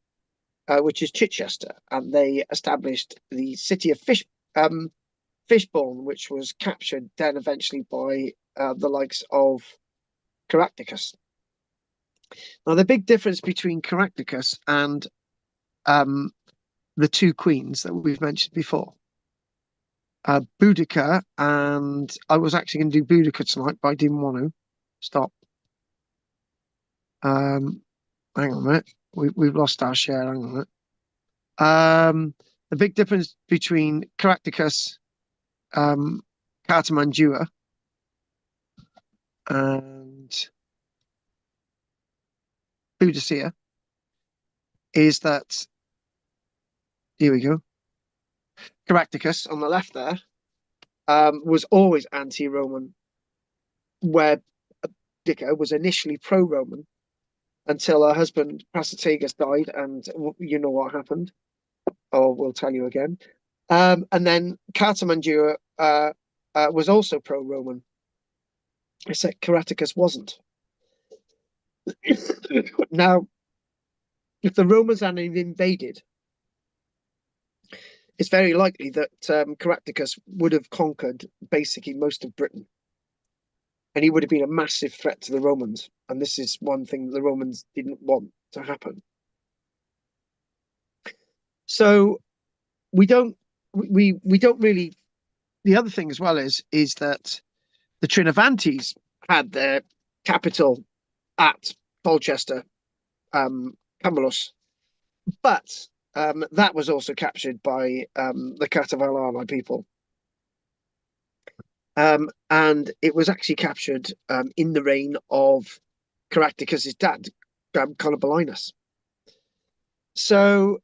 which is Chichester, and they established the city of Fishbourne, which was captured then eventually by the likes of Caratacus. Now, the big difference between Caratacus and the two queens that we've mentioned before, Boudica, and I was actually going to do Boudica tonight, but I didn't want to. Stop. Hang on a minute. We've lost our share. Hang on a minute. The big difference between Caratacus, Cartamandua, and Boudicca is that, here we go, Caratacus on the left there was always anti-Roman, where Boudica was initially pro-Roman until her husband Prasutagus died, and you know what happened, or we'll tell you again. And then Cartamandua was also pro-Roman, except Caratacus wasn't. Now, if the Romans hadn't invaded, it's very likely that Caratacus would have conquered basically most of Britain. And he would have been a massive threat to the Romans. And this is one thing the Romans didn't want to happen. So we don't really. The other thing as well is that the Trinovantes had their capital at Colchester, Camelos, but that was also captured by the Catalan people. And it was actually captured in the reign of Caratacus's dad, Conoblinus. So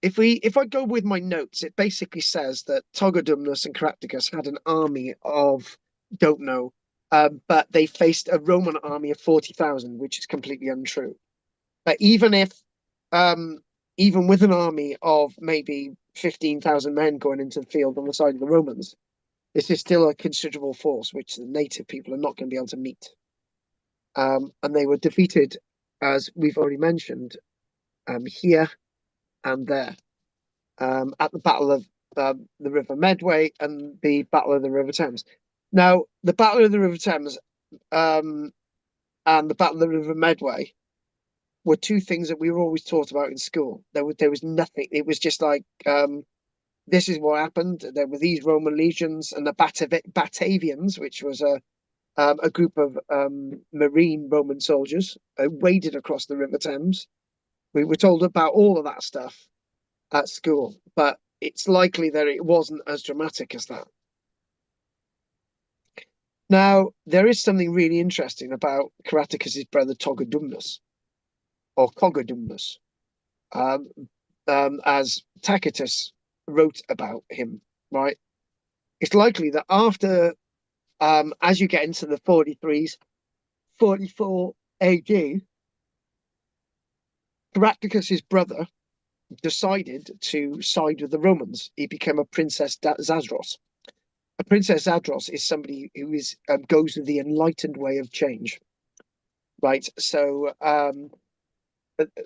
if I go with my notes, it basically says that Togodumnus and Caratacus had an army of, don't know, but they faced a Roman army of 40,000, which is completely untrue. But even with an army of maybe 15,000 men going into the field on the side of the Romans, this is still a considerable force, which the native people are not going to be able to meet. and they were defeated, as we've already mentioned, here and there, at the Battle of the River Medway and the Battle of the River Thames. Now, the Battle of the River Thames and the Battle of the River Medway were two things that we were always taught about in school. There was nothing. It was just like, this is what happened. There were these Roman legions, and the Batavians, which was a group of marine Roman soldiers, waded across the River Thames. We were told about all of that stuff at school, but it's likely that it wasn't as dramatic as that. Now, there is something really interesting about Caratacus's brother Togodumnus, or Cogodumnus, as Tacitus wrote about him, right? It's likely that after, as you get into the 43s, 44 AD, Caratacus's brother decided to side with the Romans. He became a Princess Zadros. A Princess Zadros is somebody who is goes with the enlightened way of change, right? So,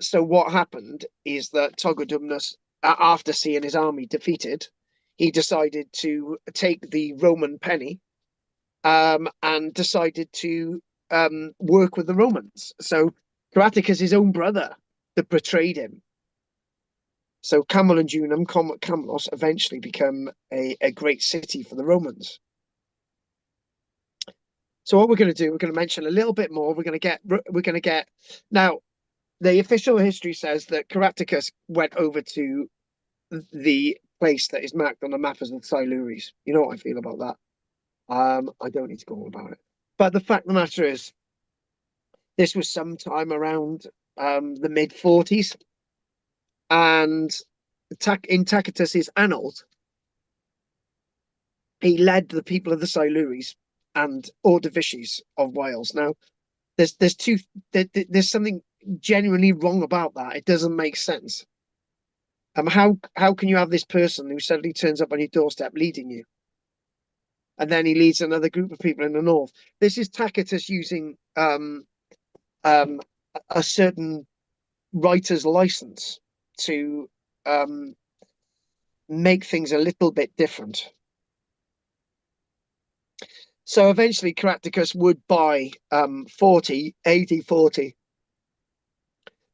so what happened is that Togodumnus, after seeing his army defeated, he decided to take the Roman penny, and decided to work with the Romans. So Caratacus, his own brother, that betrayed him. So Camalodunum, Camelos, eventually become a great city for the Romans. So what we're going to do, we're going to mention a little bit more. We're going to get now. The official history says that Caratacus went over to the place that is marked on the map as the Silures. You know what I feel about that. I don't need to go on about it. But the fact of the matter is, this was sometime around the mid-40s. And in Tacitus's annals, he led the people of the Silures and Ordovices of Wales. Now, there's something genuinely wrong about that. It doesn't make sense. How can you have this person who suddenly turns up on your doorstep leading you, and then he leads another group of people in the north? This is Tacitus using a certain writer's license to make things a little bit different. So eventually Caratacus would, by AD 40,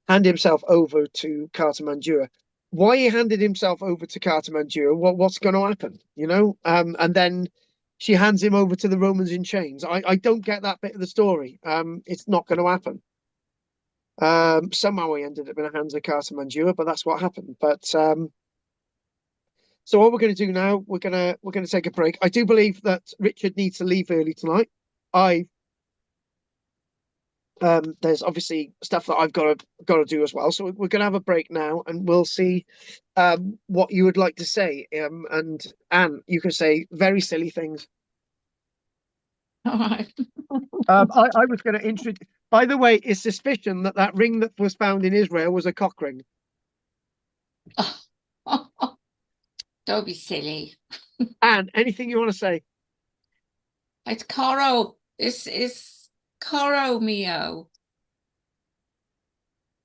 hand himself over to Cartamandua. Why he handed himself over to Cartamandua, what's going to happen, you know? And then she hands him over to the Romans in chains. I don't get that bit of the story. It's not going to happen. Somehow he ended up in the hands of Cartamandua, but that's what happened. But so what we're going to do now, we're going to take a break. I do believe that Richard needs to leave early tonight. There's obviously stuff that I've got to do as well. So we're going to have a break now, and we'll see what you would like to say. And Anne, you can say very silly things. All right. I was going to introduce. By the way, it's suspicion that ring that was found in Israel was a cock ring. Don't be silly. Anne, anything you want to say? It's Coro. It's Coro Mio.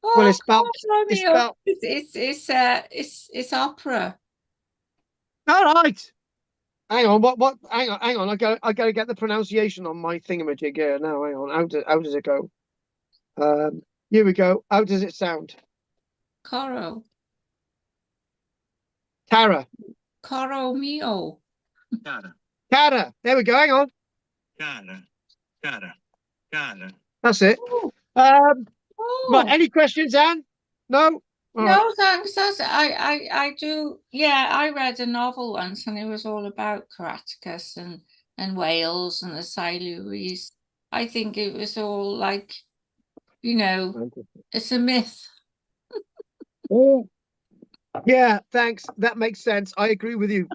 Oh, Well, it's spelled. Coro It's Mio. spelled. It's opera. All right. Hang on. What? Hang on. I got to get the pronunciation on my thingamajig here now. Hang on. How does it go? Here we go. How does it sound? Coro. Tara. Coro Mio. Cara. There we go. Hang on. Cara. That's it. Oh. Right. Any questions, Anne? No. All right. No, thanks. I do. Yeah, I read a novel once, and it was all about Caratacus and Wales and the Silures. I think it was all like, you know, it's a myth. Oh. Yeah. Thanks. That makes sense. I agree with you.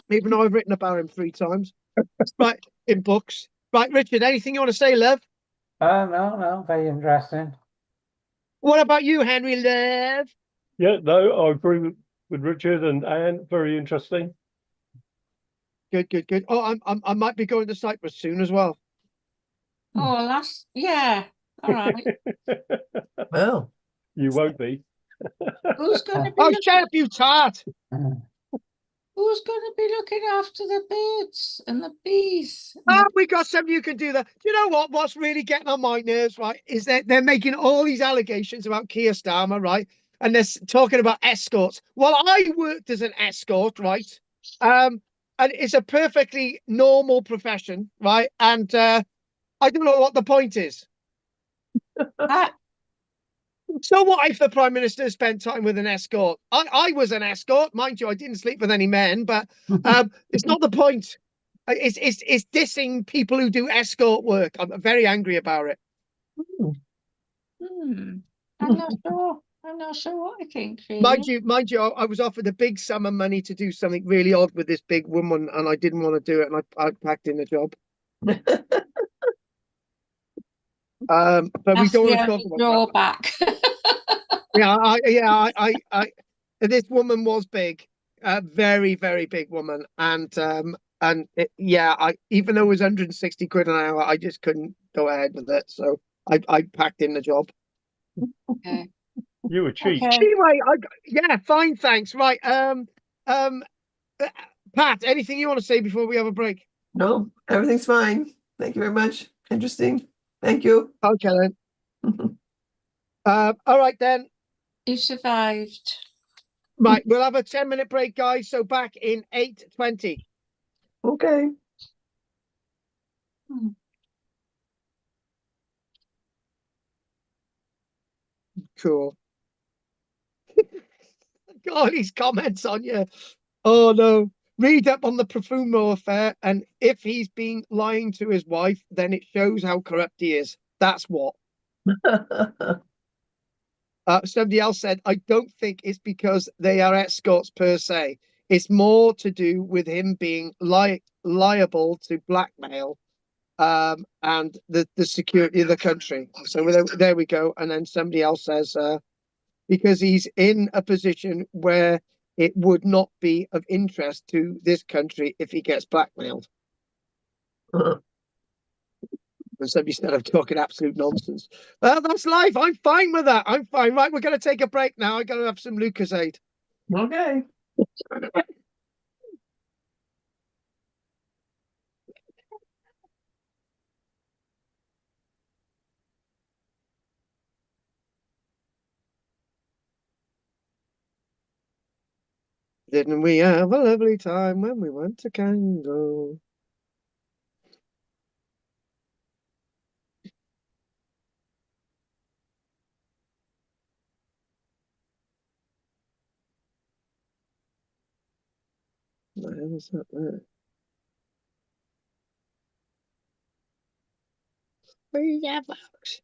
Even though I've written about him 3 times. Right. In books. Right, Richard. Anything you want to say, love? No, very interesting. What about you, Henry, love? Yeah, no, I agree with Richard and Anne. Very interesting. Good. Oh, I might be going to Cyprus soon as well. Oh, yeah. All right. Well, You won't be. Who's going to be Oh, looking, shut up, you tart! who's going to be looking after the birds and the bees? And Oh, we got somebody who can do that. Do you know what? What's really getting on my nerves, right, is that they're making all these allegations about Keir Starmer, right? And they're talking about escorts. Well, I worked as an escort, right? And it's a perfectly normal profession, right? And I don't know what the point is. I, So what if the Prime Minister spent time with an escort? I was an escort, mind you, I didn't sleep with any men, but it's not the point. It's dissing people who do escort work. I'm very angry about it. I'm not sure. I'm not sure what I think, Mind really. you, I was offered a big sum of money to do something really odd with this big woman, and I didn't want to do it, and I packed in the job. But we That's don't the want to talk only about that. drawback. This woman was big, very, very big woman, and even though it was 160 quid an hour, I just couldn't go ahead with it, so I packed in the job. Okay. You were cheap. Okay. Anyway, yeah, fine, thanks. Right, um, uh, Pat, anything you want to say before we have a break? no, everything's fine. Thank you very much. Interesting. Thank you. Okay then. All right then. You survived. Right, we'll have a 10-minute break, guys. So back in 8:20. Okay. Hmm. Cool. God, these comments on you. Oh no. Read up on the Profumo affair, and if he's been lying to his wife, then it shows how corrupt he is. That's what. Somebody else said, I don't think it's because they are escorts per se. It's more to do with him being liable to blackmail and the security of the country. So there we go. And then somebody else says, because he's in a position where it would not be of interest to this country if he gets blackmailed. And somebody said I'm talking absolute nonsense. That's life. I'm fine with that. I'm fine. Right, we're going to take a break now. I got to have some Lucasade. Okay. Didn't we have a lovely time when we went to Kango? Where was that there? Yeah, folks.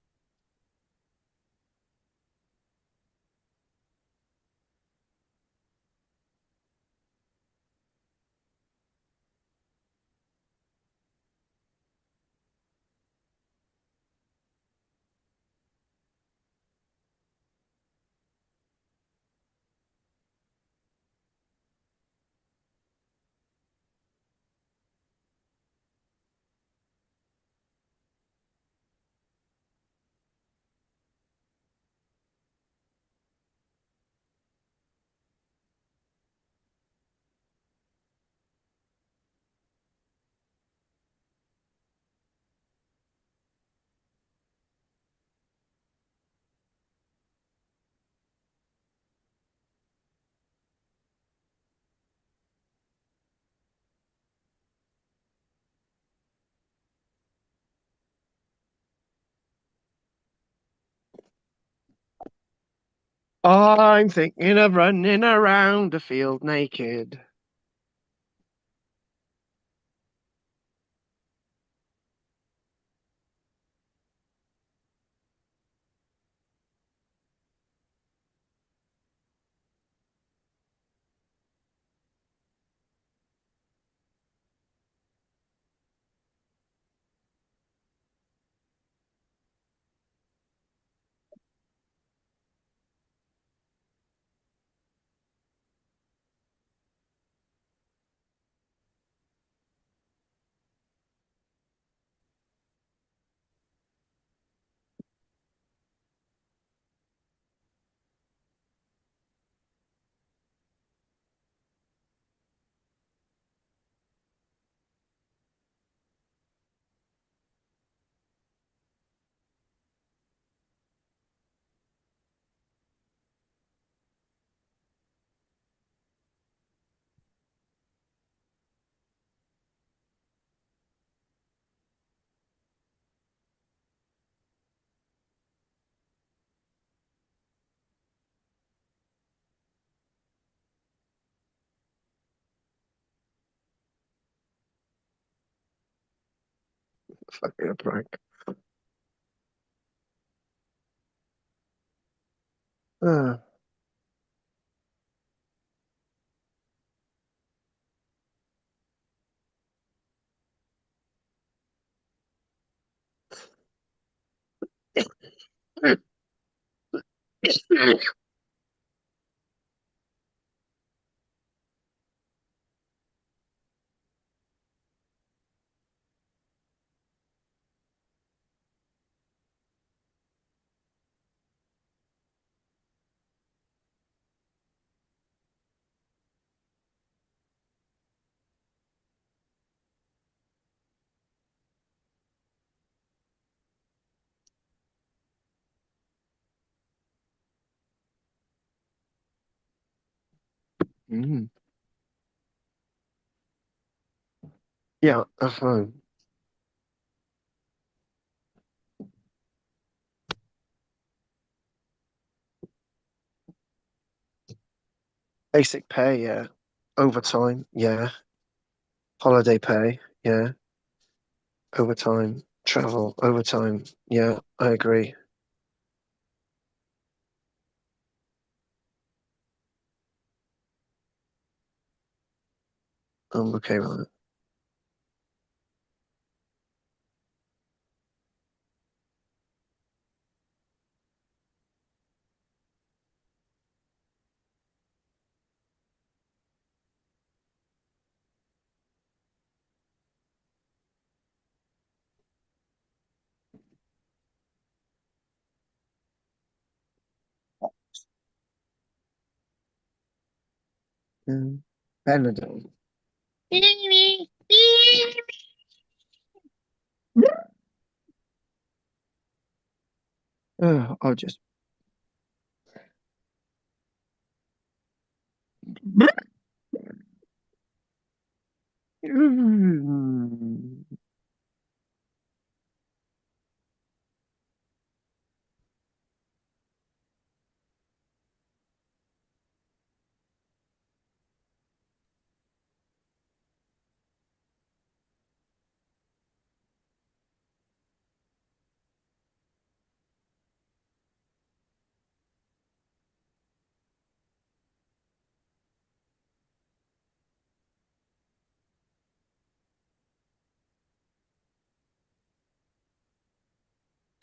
I'm thinking of running around the field naked. Fucking a prank. Uh, mm. Yeah, that's fine. Basic pay, yeah. Overtime, yeah. Holiday pay, yeah. Overtime, travel, overtime, yeah. I agree. I'm okay with it. Benadryl. I'll just.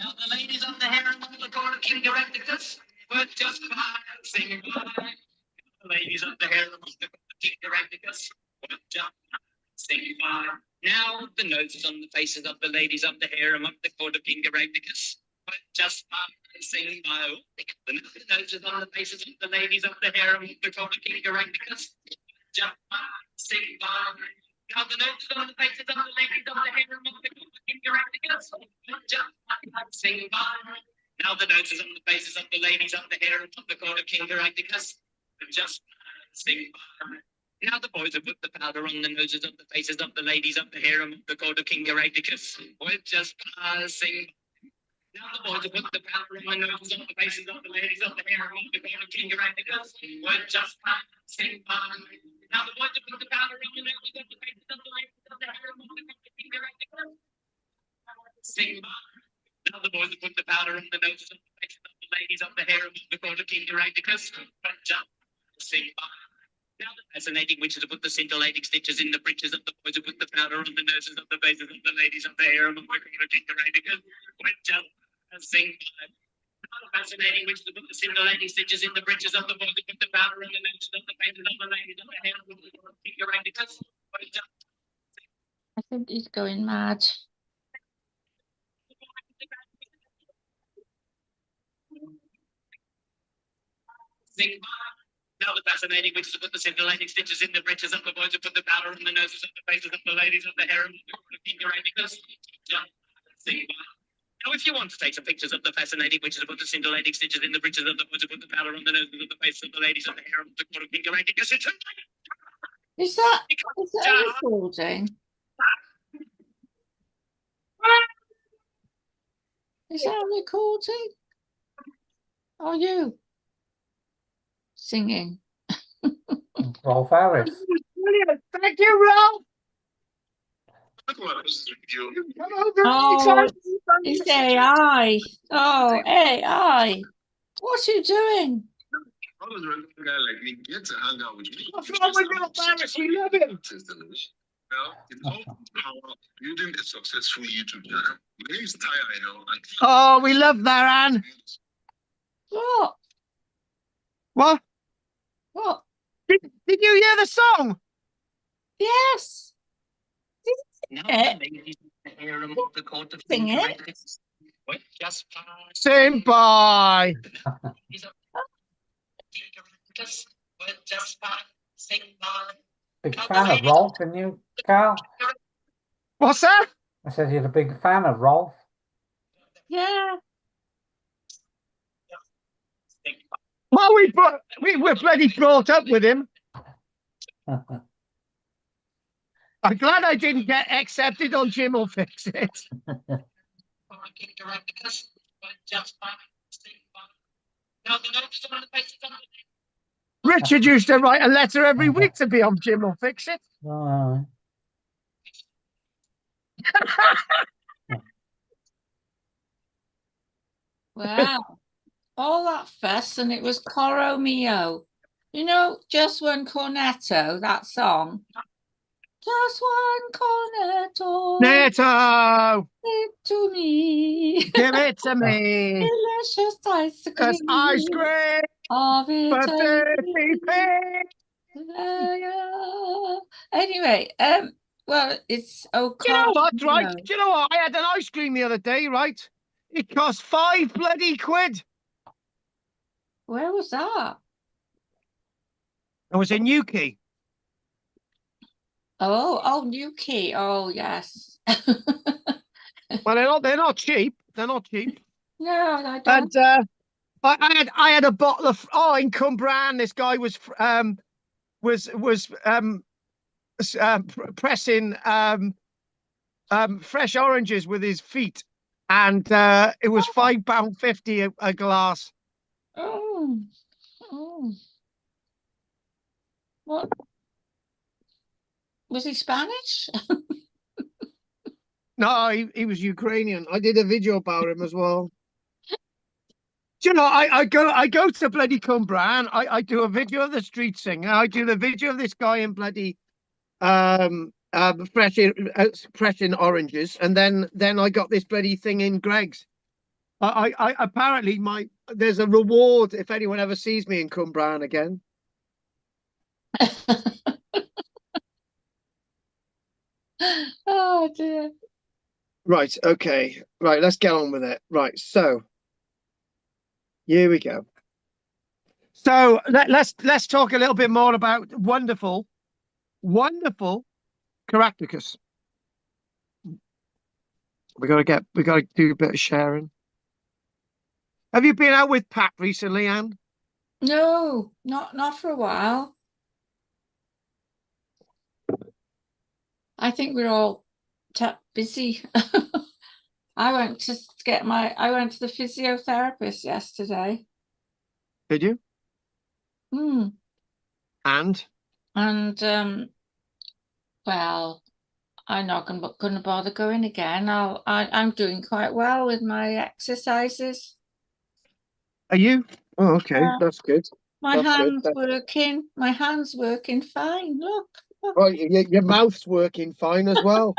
Now the ladies of the harem of the court of King Caratacus were just singing by. The ladies of the harem of the court of King Caratacus were just singing by. Now the noses on the faces of the ladies of the harem of the court of King Caratacus were just singing by. The noses on the faces of the ladies of the harem of the court of King Caratacus just singing by. Now the noses on the faces of the ladies of the harem of the court of King Caratacus were just singing by. Now the noses on the faces of the ladies of the harem of the court of King Caratacus were just singing by. Now the boys have put the powder on the noses of the faces of the ladies of the harem of the court of King Caratacus were just passing. Now the boys have put the powder on the noses of the faces of the ladies of the harem of the court of King Caratacus were just passing by. Now the boys have put the powder on the noses of the faces of the ladies of the harem of the court of King Caratacus passing by. Now the boys have put the powder on the noses of the faces of the ladies of the harem of the court of King Caratacus were just passing by. Now the fascinating witches have put the scintillating stitches in the breeches of the boys who put the powder on the noses of the faces of the ladies of the harem of the court of King Caratacus were just passing by. Now the fascinating witches have put the scintillating stitches in the breeches of the boys who put the powder on the noses of the faces of the ladies of the harem of the court of King Caratacus were just. I think he's going mad. Now the fascinating witches have put the scintillating stitches in the breeches of the boys who put the powder on the noses of the faces of the ladies of the harem of the court of King Caratacus. Now, if you want to take some pictures of the fascinating witches who put the scintillating stitches in the breeches of the boys who put the powder on the noses of the faces of the ladies of the harem of the court of King Caratacus, Is that a recording? Is that a recording? Are you singing? Rolf Harris. Brilliant. Thank you, Ralph. What was the video? Come over Oh, anytime. it's AI. Oh, AI. What are you doing? How does a guy like me get to hang out with me? What's wrong with Little Paris? We love him. Well, it's all power building a successful YouTube channel. My name is Taya, you know. Oh, we love that, Anne. What? What? What? Did you hear the song? Yes. Now Eh? the ladies in the harem of the court of Sing it. Caratacus were just passing Sing by. Caratacus were just passing by. Big fan of Rolf, and you, Carl? What's that? I said you're a big fan of Rolf. Yeah. Well, we were bloody brought up with him. I'm glad I didn't get accepted on Jim will Fix It. Caratacus were just passing by. Now the notice on the faces on the Richard used to write a letter every week to be on Jim will Fix It. Oh, Wow. All that fuss, and it was Coro Mio. You know, Just One Cornetto, that song. Just one cornetto, Neto, give it to me. give it to me. Delicious ice cream. Cause ice cream Of for eternity. 30p. Anyway, well, it's Do you know what, right? Mio. Do you know what? I had an ice cream the other day, right? It cost £5 bloody. Where was that? It was in Newquay. Oh, Newquay. Oh, yes. Well, they're not cheap. They're not cheap. No, I don't. And I had a bottle of in Cumbrian. This guy was pressing fresh oranges with his feet, and it was £5.50 a glass. Oh, oh. What? Was he Spanish? No, he was Ukrainian. I did a video about him as well. Do you know, I go to bloody Cumbrian. I do a video of the street singer. I do the video of this guy in bloody pressing oranges, and then I got this bloody thing in Greg's. I apparently there's a reward if anyone ever sees me in Cumbrian again. Oh dear. Right, okay. Right, let's get on with it. Right, so here we go. So let's talk a little bit more about wonderful Caratacus. We gotta do a bit of sharing. Have you been out with Pat recently, Anne? No, not for a while. I think we're all busy. I went to the physiotherapist yesterday. Did you? Hmm. And Well, I'm not gonna bother going again. I'm doing quite well with my exercises. are you? Oh, okay, that's good. My That's good. My hand's working fine. Look. Right, your mouth's working fine as well.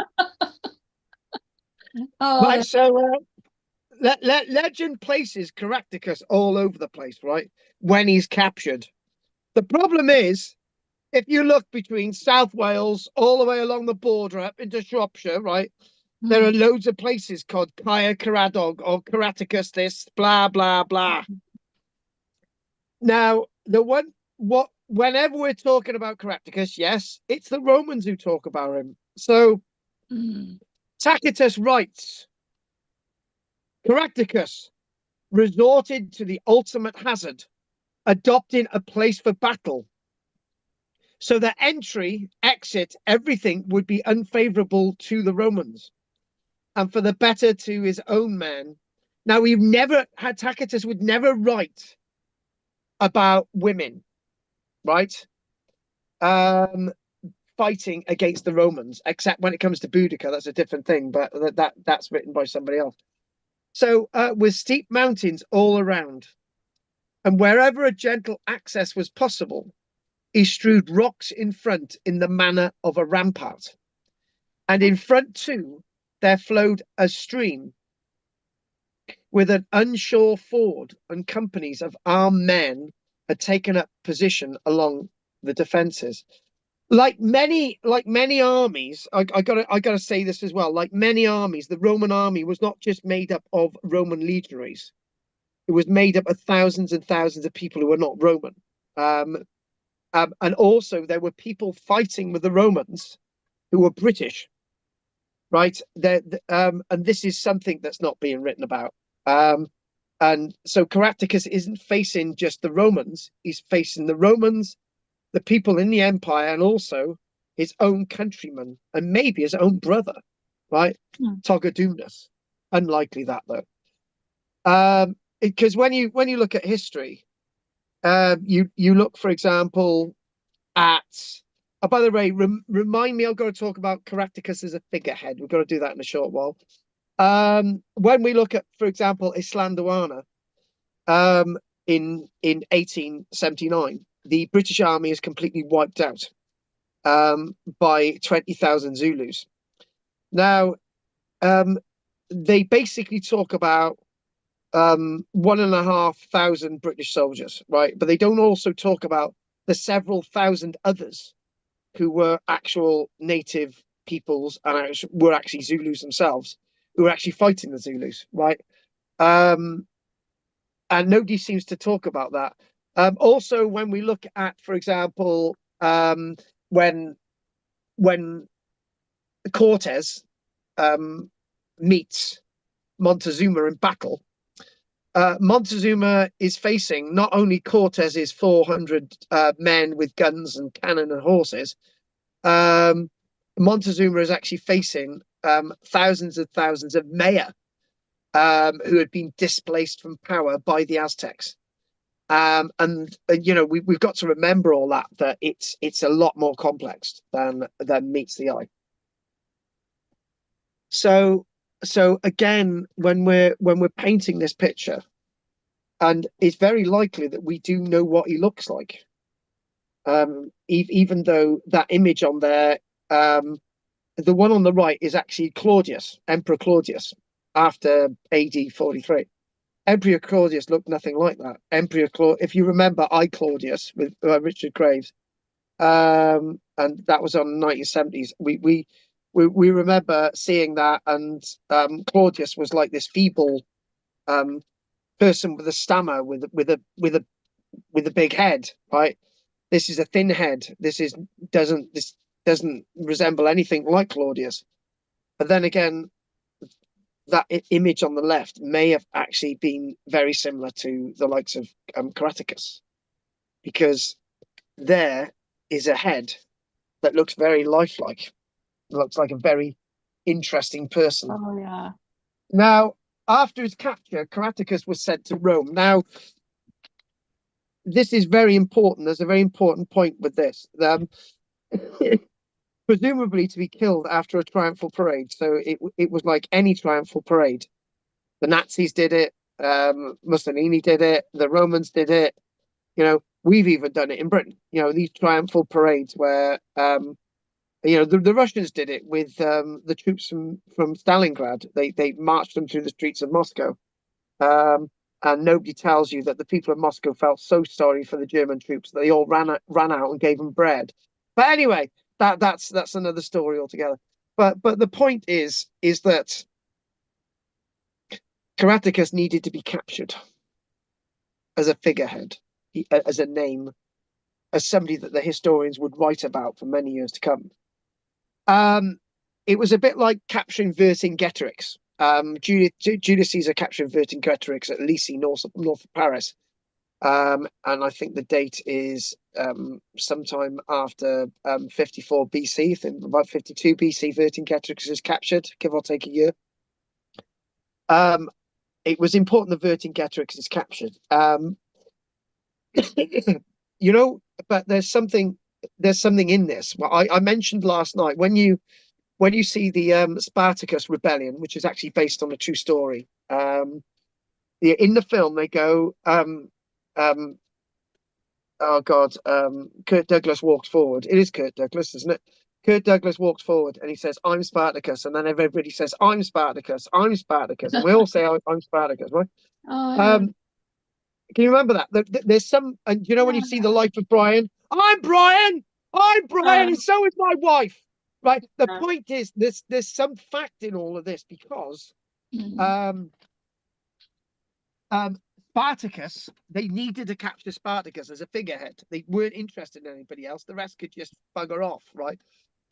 Oh, Right, so legend places Caratacus all over the place, right? When he's captured. The problem is, if you look between South Wales all the way along the border up into Shropshire, right? There are loads of places called Caradog or Caratacus, this, blah, blah, blah. Now, whenever we're talking about Caratacus, yes, it's the Romans who talk about him. So Tacitus writes, Caratacus resorted to the ultimate hazard, adopting a place for battle. So that entry, exit, everything would be unfavorable to the Romans and for the better to his own men. Now, Tacitus would never write about women, right? fighting against the Romans, except when it comes to Boudica, that's a different thing, but that's written by somebody else. So with steep mountains all around, and wherever a gentle access was possible, he strewed rocks in front in the manner of a rampart. And in front too, there flowed a stream with an unshore ford, and companies of armed men had taken up position along the defences. Like many armies, I gotta say this as well. Like many armies, the Roman army was not just made up of Roman legionaries; it was made up of thousands and thousands of people who were not Roman. And also there were people fighting with the Romans who were British, right? And this is something that's not being written about. And so Caratacus isn't facing just the Romans; he's facing the Romans, the people in the empire, and also his own countrymen, and maybe his own brother, right? Togodumnus. Unlikely that though. Because when you look at history, you look, for example, at by the way, remind me, I've got to talk about Caratacus as a figurehead. We've got to do that in a short while. When we look at, for example, Islandoana, in 1879, the British army is completely wiped out by 20,000 Zulus. Now, they basically talk about 1,500 British soldiers, right? But they don't also talk about the several thousand others who were actual native peoples and were actually Zulus themselves, who were actually fighting the Zulus, right? And nobody seems to talk about that. Also, when we look at, for example, when Cortes meets Montezuma in battle, Montezuma is facing not only Cortes's 400 men with guns and cannon and horses. Montezuma is actually facing thousands and thousands of Maya who had been displaced from power by the Aztecs. And you know, we've got to remember all that it's a lot more complex than meets the eye. So again, when we're painting this picture, and it's very likely that we do know what he looks like, even though that image on there, the one on the right is actually Claudius, Emperor Claudius, after AD 43. Emperor Claudius looked nothing like that. If you remember, I Claudius with Richard Graves, and that was on the 1970s. We remember seeing that, and Claudius was like this feeble person with a stammer, with a big head, right? This is a thin head. This doesn't resemble anything like Claudius. But then again, that image on the left may have actually been very similar to the likes of Caratacus, because there is a head that looks very lifelike. It looks like a very interesting person. Oh yeah. Now, after his capture, Caratacus was sent to Rome. Now, this is very important. There's a very important point with this. Presumably to be killed after a triumphal parade. So it was like any triumphal parade. The Nazis did it. Mussolini did it. The Romans did it. You know, we've even done it in Britain. You know, these triumphal parades where, you know, the Russians did it with the troops from Stalingrad. They marched them through the streets of Moscow. And nobody tells you that the people of Moscow felt so sorry for the German troops that they all ran out and gave them bread. But anyway, that's another story altogether. But the point is that Caratacus needed to be captured as a figurehead, as a name, as somebody that the historians would write about for many years to come. It was a bit like capturing Vercingetorix. Julius Caesar captured Vercingetorix at Lyci, north of Paris. And I think the date is sometime after 54 BC. I think about 52 BC, Vercingetorix is captured, give or take a year. It was important that Vercingetorix is captured. You know, but there's something there's something in this. Well, I mentioned last night when you see the Spartacus rebellion, which is actually based on a true story. In the film they go, oh God, Kurt Douglas walks forward. It is Kurt Douglas, isn't it? Kurt Douglas walks forward and he says, "I'm Spartacus," and then everybody says, "I'm Spartacus, I'm Spartacus," and we all say, "I'm Spartacus," right? Oh, yeah. Can you remember that? There's some, and you know when you see the life of Brian, I'm Brian, and so is my wife, right? The point is, there's some fact in all of this because Spartacus, they needed to capture Spartacus as a figurehead. They weren't interested in anybody else. The rest could just bugger off, right?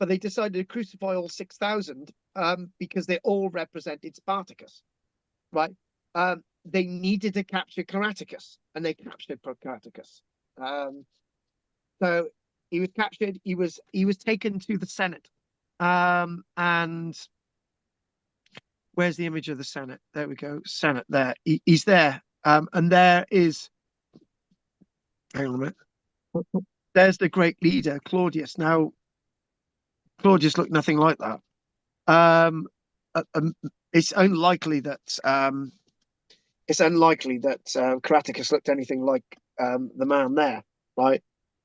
But they decided to crucify all 6,000 because they all represented Spartacus, right? They needed to capture Caratacus, and they captured Caratacus. So he was captured. He was taken to the Senate, and where's the image of the Senate? There we go. Senate there. He's there. And there is, hang on a minute. There's the great leader, Claudius. Now, Claudius looked nothing like that. It's unlikely that Caratacus looked anything like the man there, right?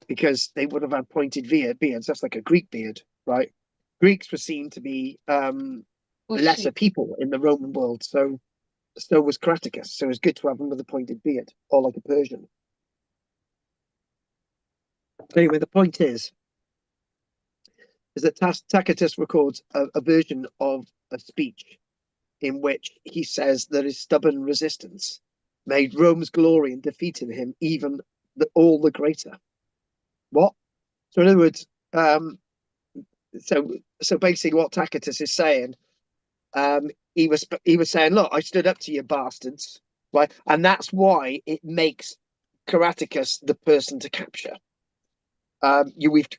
Because they would have had pointed beards. That's like a Greek beard, right? Greeks were seen to be lesser people in the Roman world, so was Caratacus. So it was good to have him with a pointed beard, or like a Persian. Anyway, the point is that Tacitus records a version of a speech in which he says that his stubborn resistance made Rome's glory in defeating him even all the greater. What? So in other words, so basically what Tacitus is saying, he was saying, look, I stood up to you bastards, right? And that's why it makes Caratacus the person to capture.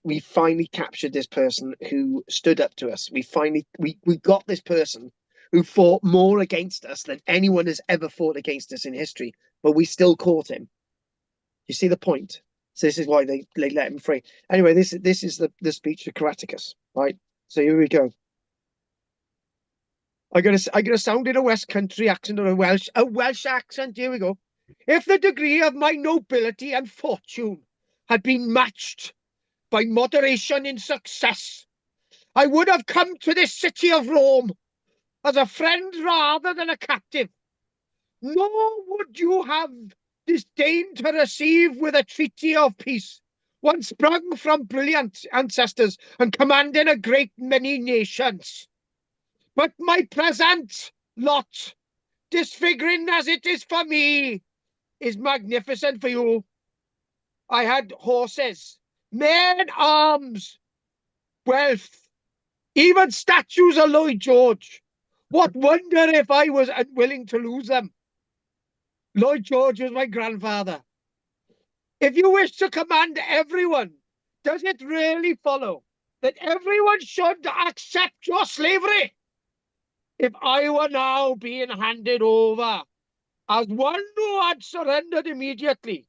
We finally captured this person who stood up to us. We got this person who fought more against us than anyone has ever fought against us in history, but we still caught him. You see the point? So this is why they let him free. Anyway, this is the speech of Caratacus, right? So here we go. I got a sound in a West Country accent or a Welsh accent. Here we go. If the degree of my nobility and fortune had been matched by moderation in success, I would have come to this city of Rome as a friend rather than a captive. Nor would you have disdained to receive with a treaty of peace, one sprung from brilliant ancestors and commanding a great many nations. But my present lot, disfiguring as it is for me, is magnificent for you. I had horses, men, arms, wealth, even statues of Lloyd George. What wonder if I was unwilling to lose them? Lloyd George was my grandfather. If you wish to command everyone, does it really follow that everyone should accept your slavery? If I were now being handed over as one who had surrendered immediately,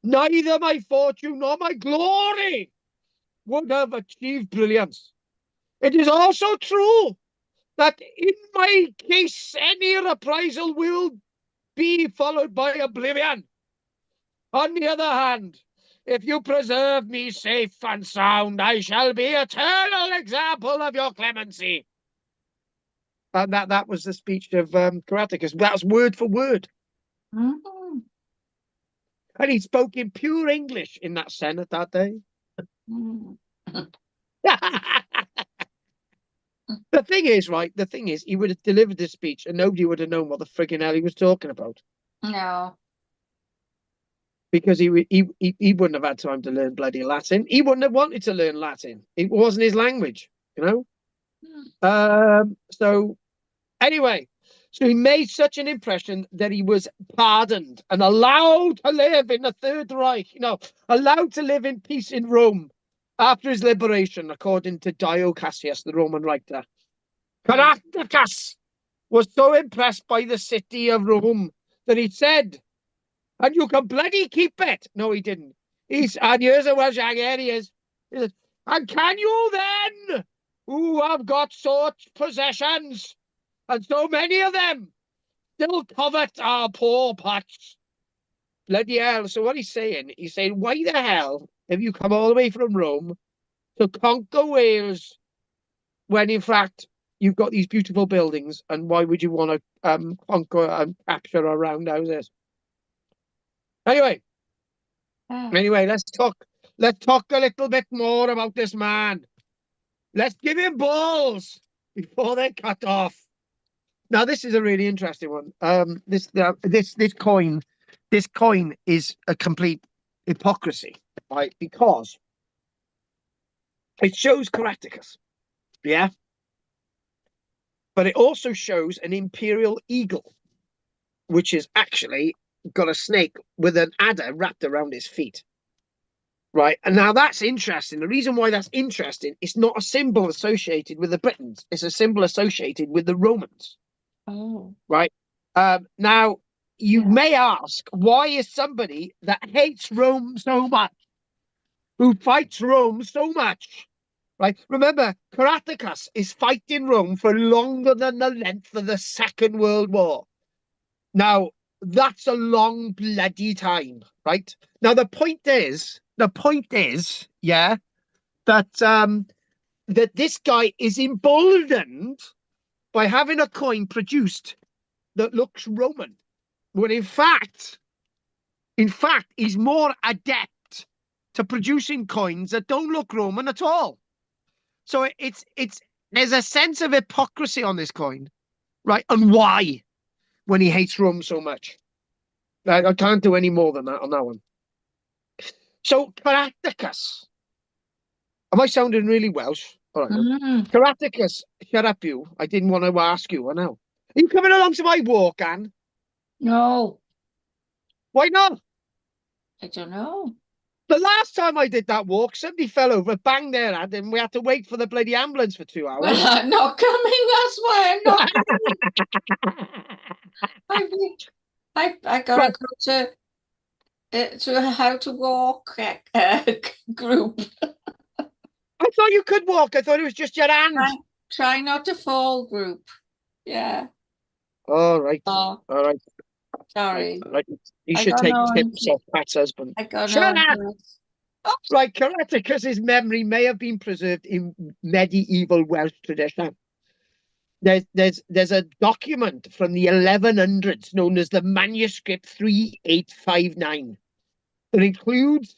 neither my fortune nor my glory would have achieved brilliance. It is also true that in my case, any reprisal will be followed by oblivion. On the other hand, if you preserve me safe and sound, I shall be eternal example of your clemency. And that was the speech of Caratacus. That's word for word. Mm-hmm. And he spoke in pure English in that Senate that day. Mm-hmm. The thing is, he would have delivered this speech and nobody would have known what the friggin' hell he was talking about. No. Because he wouldn't have had time to learn bloody Latin. He wouldn't have wanted to learn Latin. It wasn't his language, you know? So anyway, so he made such an impression that he was pardoned and allowed to live in the Third Reich, allowed to live in peace in Rome after his liberation, according to Dio Cassius, the Roman writer. Caratacus was so impressed by the city of Rome that he said, and you can bloody keep it. No, he didn't. And here's a Welsh accent, he is. He said, and can you then, who have got such possessions, and so many of them, still covet our poor pots? Bloody hell. So what he's saying, why the hell have you come all the way from Rome to conquer Wales when in fact you've got these beautiful buildings, and why would you want to conquer and capture our roundhouses? Anyway, let's talk a little bit more about this man. Let's give him balls before they're cut off. Now, this is a really interesting one. This coin is a complete hypocrisy, right? Because it shows Caratacus, yeah, but it also shows an imperial eagle, which is actually got a snake with an adder wrapped around his feet. Right, and now that's interesting. The reason why that's interesting, it's not a symbol associated with the Britons. It's a symbol associated with the Romans. Oh. Right. Now, you may ask, why is somebody that hates Rome so much, who fights Rome so much, right? Remember, Caratacus is fighting Rome for longer than the length of the Second World War. Now, that's a long bloody time, right? Now, the point is, yeah, that that this guy is emboldened by having a coin produced that looks Roman, when in fact, he's more adept to producing coins that don't look Roman at all. So there's a sense of hypocrisy on this coin, right? And why, when he hates Rome so much? I can't do any more than that on that one. So Caratacus, am I sounding really Welsh? All right. Caratacus, shut up, you. I didn't want to ask you. I know. Are you coming along to my walk, Anne? No, Why not? I don't know. The last time I did that walk, somebody fell over, banged their head, and we had to wait for the bloody ambulance for 2 hours. Well, I'm not coming. That's why I'm not coming. I gotta go to a how to walk group. I thought you could walk. I thought it was just your hand. Try not to fall group. Yeah. All right. Oh, all right. sorry. Right. You should take tips off Pat's husband. Shut up. Right, Caratacus's memory may have been preserved in medieval Welsh tradition. There's a document from the 1100s known as the manuscript 3859 that includes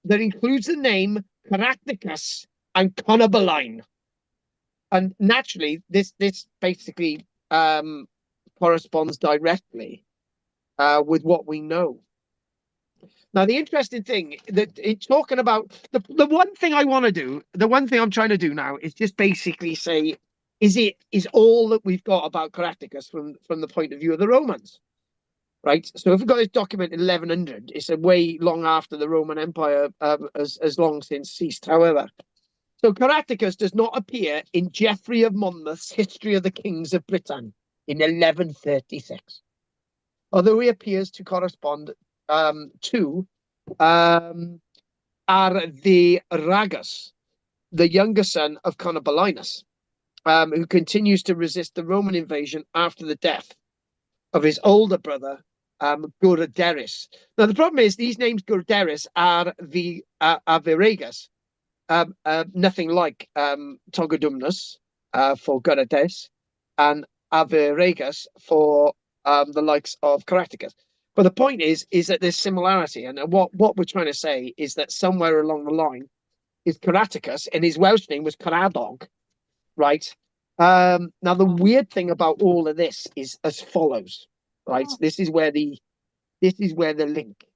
the name Caratacus and Conabaline. And naturally, this basically corresponds directly with what we know. Now, the interesting thing that it's talking about, the one thing I want to do, the one thing I'm trying to do now is just basically say, is all that we've got about Caratacus from the point of view of the Romans, right? So if we've got this document in 1100, it's a way long after the Roman Empire has long since ceased, however. So Caratacus does not appear in Geoffrey of Monmouth's History of the Kings of Britain in 1136, although he appears to correspond to Arviragus, the younger son of Conobalinus, who continues to resist the Roman invasion after the death of his older brother, Gurdaris. Now, the problem is these names Gurdaris are the Arviragus, nothing like Togodumnus for Gurdaris, and Arviragus for the likes of Caratacus. But the point is that there's similarity, and what we're trying to say is that somewhere along the line is Caratacus, and his Welsh name was Caradog, right? Now the weird thing about all of this is as follows, right? This is where the link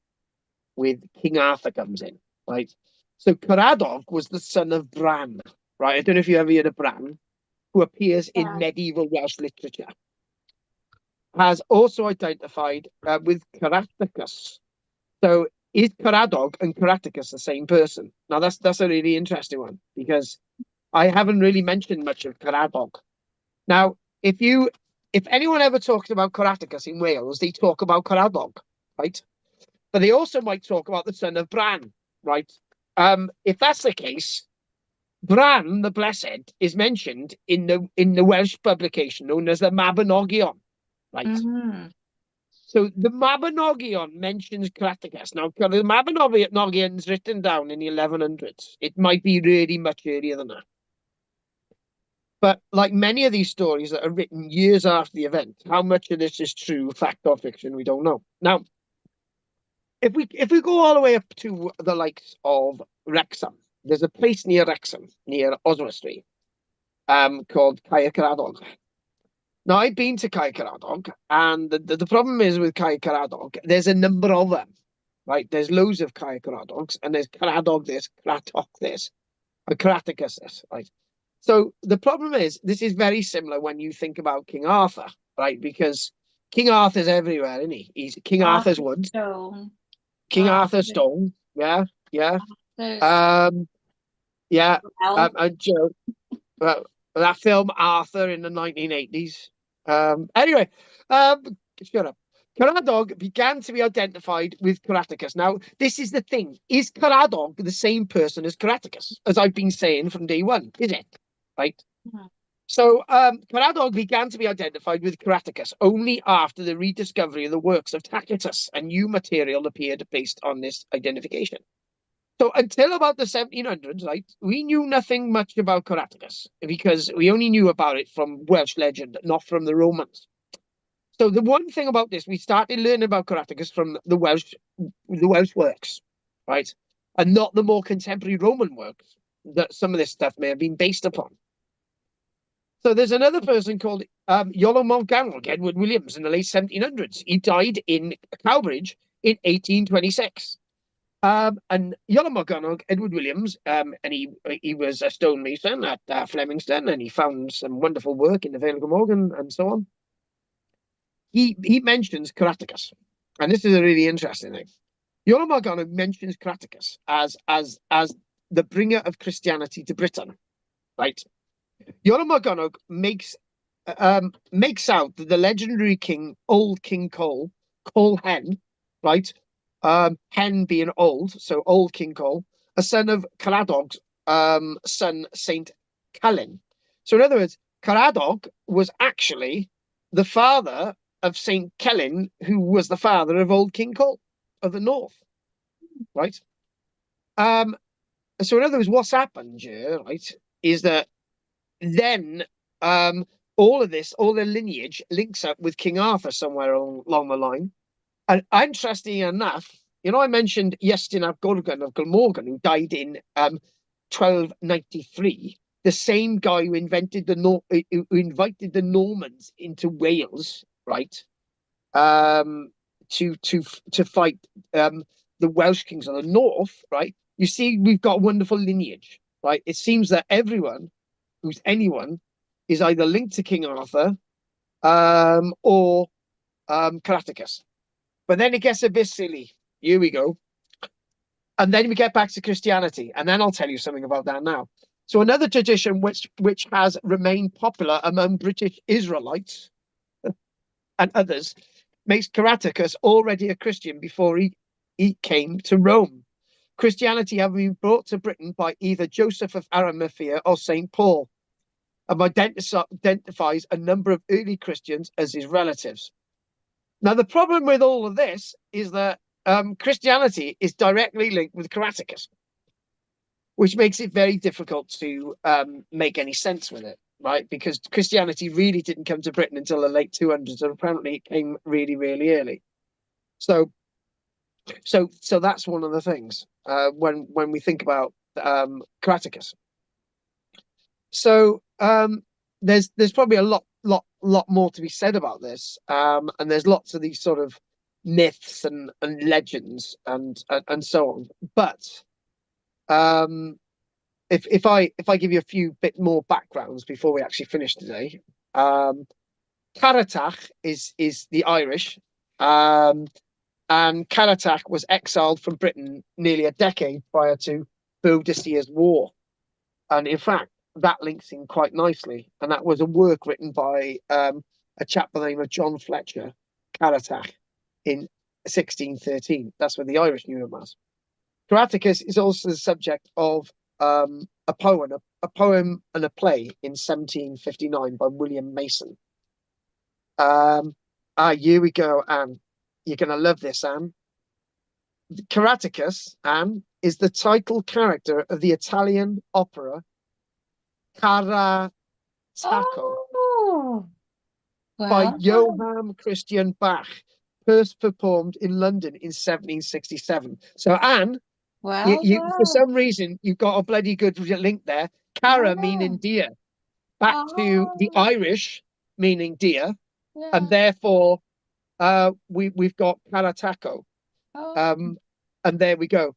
with King Arthur comes in, right? So Caradog was the son of Bran, right? I don't know if you ever heard of Bran, who appears in medieval Welsh literature. Has also identified with Caratacus. So is Caradog and Caratacus the same person? Now that's a really interesting one, because I haven't really mentioned much of Caradog. Now, if anyone ever talks about Caratacus in Wales, they talk about Caradog, right? But they also might talk about the son of Bran, right? if that's the case, Bran the Blessed is mentioned in the Welsh publication known as the Mabinogion, right? Mhm. So the Mabinogion mentions Caratacus. Now, the Mabinogion is written down in the 1100s. It might be really much earlier than that. But like many of these stories that are written years after the event, how much of this is true, fact or fiction, we don't know. Now, if we go all the way up to the likes of Wrexham, there's a place near Wrexham, near Oswestry, called Caercaradog. Now, I've been to Caercaradog, and the problem is with Caercaradog, there's a number of them, right? There's loads of Caercaradogs, and there's Caradog this, Caradoc this, and Caratacus this, right? So the problem is, this is very similar when you think about King Arthur, right? Because King Arthur's everywhere, isn't he? He's King Arthur's Woods, Stone. King Arthur- Arthur's Stone, yeah, yeah. Arthur's Yeah, Well. and that film Arthur in the 1980s. Anyway, shut up. Caradog began to be identified with Caratacus. Now, this is the thing. Is Caradog the same person as Caratacus, as I've been saying from day one? Is it? Right? Mhm. So, Caradog began to be identified with Caratacus only after the rediscovery of the works of Tacitus, and new material appeared based on this identification. So until about the 1700s, right, we knew nothing much about Caratacus because we only knew about it from Welsh legend, not from the Romans. So the one thing about this, we started learning about Caratacus from the Welsh works, right, and not the more contemporary Roman works that some of this stuff may have been based upon. So there's another person called Iolo Morgannwg, Edward Williams, in the late 1700s. He died in Cowbridge in 1826. And Iolo Morgannwg, Edward Williams, and he was a stonemason at Flemington, and he found some wonderful work in the Vale of Glamorgan and so on. He mentions Caratacus, and this is a really interesting thing. Iolo Morgannwg mentions Caratacus as the bringer of Christianity to Britain, right? Iolo Morgannwg makes out that the legendary king, old King Cole Hen, right? Hen being old, so old King Cole, a son of Caradog's son, Saint Calin. So in other words, Caradog was actually the father of Saint Calin, who was the father of old King Cole of the north, right? So in other words, what's happened here, right, is that then all of this, all the lineage links up with King Arthur somewhere along the line. And interesting enough, I mentioned Iestyn ap Gorgon of Glamorgan, who died in 1293. The same guy who invited the Normans into Wales, right? To fight the Welsh kings of the north, right? You see, we've got wonderful lineage, right? It seems that everyone who's anyone is either linked to King Arthur or Caratacus. But then it gets a bit silly. Here we go. And then we get back to Christianity. And then I'll tell you something about that now. So another tradition which has remained popular among British Israelites and others makes Caratacus already a Christian before he came to Rome. Christianity having been brought to Britain by either Joseph of Arimathea or St. Paul, and identifies a number of early Christians as his relatives. Now, the problem with all of this is that Christianity is directly linked with Caratacus, which makes it very difficult to make any sense with it, right? Because Christianity really didn't come to Britain until the late 200s, and apparently it came really, really early. So that's one of the things when we think about Caratacus. So there's probably a lot more to be said about this, and there's lots of these sort of myths and legends and so on. But if I give you a few bit more backgrounds before we actually finish today, Caratach is the Irish, and Caratach was exiled from Britain nearly a decade prior to Boadicea's War, and in fact that links in quite nicely, and that was a work written by a chap by the name of John Fletcher, Caratach, in 1613. That's where the Irish knew him as. Caratacus is also the subject of a poem and a play in 1759 by William Mason. Here we go, Anne. You're going to love this, Anne. Caratacus, Anne, is the title character of the Italian opera Caratacus Oh, by well, Johann Christian Bach, first performed in London in 1767. So, Anne, you for some reason you've got a bloody good link there. Cara meaning deer, back to the Irish meaning deer, and therefore we've got Carataco. And there we go.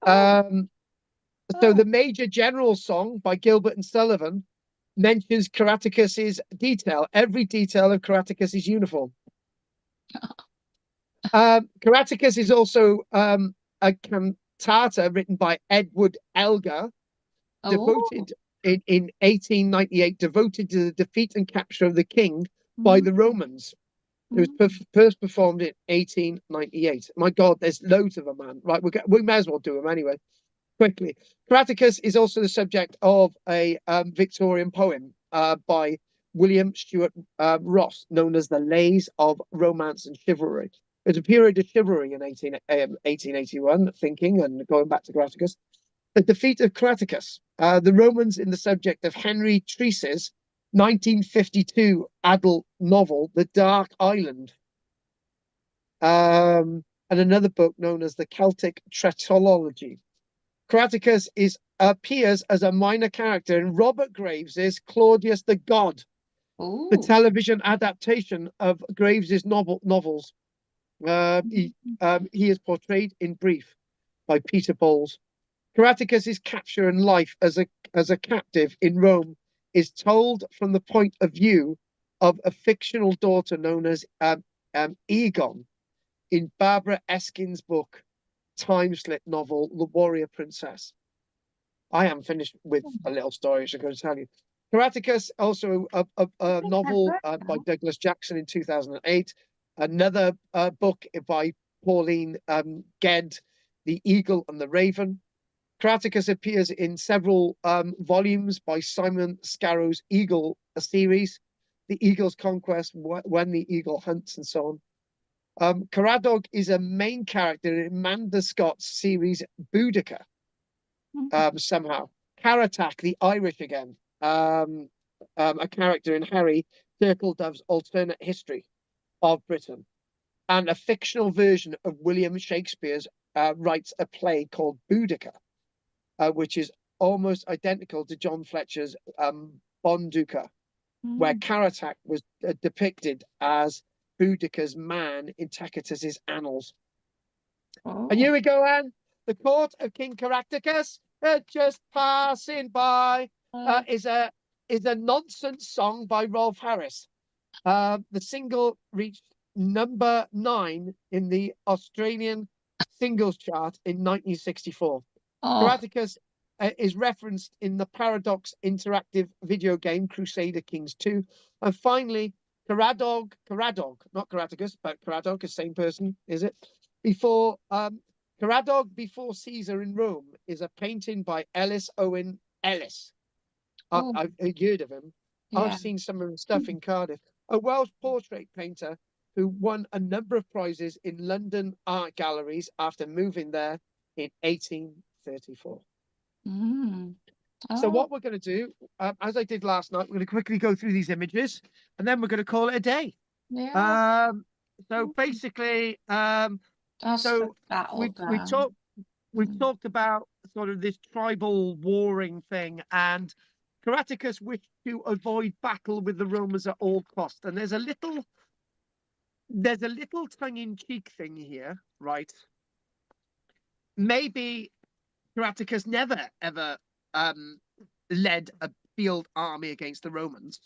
So the Major General song by Gilbert and Sullivan mentions Caratacus's detail, every detail of Caratacus's uniform. Caratacus is also a cantata written by Edward Elgar, devoted in 1898, devoted to the defeat and capture of the king by the Romans. It was first performed in 1898. My God, there's loads of them, man. Right, we may as well do them anyway. Quickly, Caratacus is also the subject of a Victorian poem by William Stuart Ross, known as the Lays of Romance and Chivalry. It's a period of chivalry in 1881, thinking and going back to Caratacus. The defeat of Caratacus, the Romans in the subject of Henry Treace's 1952 adult novel, The Dark Island, and another book known as the Celtic Tretology. Caratacus appears as a minor character in Robert Graves's Claudius the God, the television adaptation of Graves's novels. He is portrayed in brief by Peter Bowles. Caratacus's capture and life as a captive in Rome is told from the point of view of a fictional daughter known as Egon in Barbara Eskin's book, time-slip novel, The Warrior Princess. I am finished with a little story, which I'm going to tell you. Caratacus, also a novel by Douglas Jackson in 2008. Another book by Pauline Gedd, The Eagle and the Raven. Caratacus appears in several volumes by Simon Scarrow's Eagle series, The Eagle's Conquest, When the Eagle Hunts, and so on. Caradog is a main character in Amanda Scott's series Boudica, somehow. Caratak, the Irish again, a character in Harry Turtledove's alternate history of Britain, and a fictional version of William Shakespeare's writes a play called Boudica, which is almost identical to John Fletcher's Bonduca, where Caratak was depicted as Boudica's man in Tacitus's annals. And here we go, Anne. The court of King Caratacus, just passing by, is a nonsense song by Rolf Harris. The single reached number 9 in the Australian singles chart in 1964. Caratacus is referenced in the Paradox interactive video game Crusader Kings 2. And finally, Caradog, not Caratacus, but Caradog is the same person, is it? Caradog Before Caesar in Rome is a painting by Ellis Owen Ellis. I've heard of him. Yeah. I've seen some of his stuff in Cardiff. A Welsh portrait painter who won a number of prizes in London art galleries after moving there in 1834. So what we're going to do, as I did last night, we're going to quickly go through these images, and then we're going to call it a day. Yeah. So basically, we've talked about sort of this tribal warring thing, and Caratacus wished to avoid battle with the Romans at all costs. And there's a little tongue-in-cheek thing here, right? Maybe Caratacus never ever led a field army against the Romans,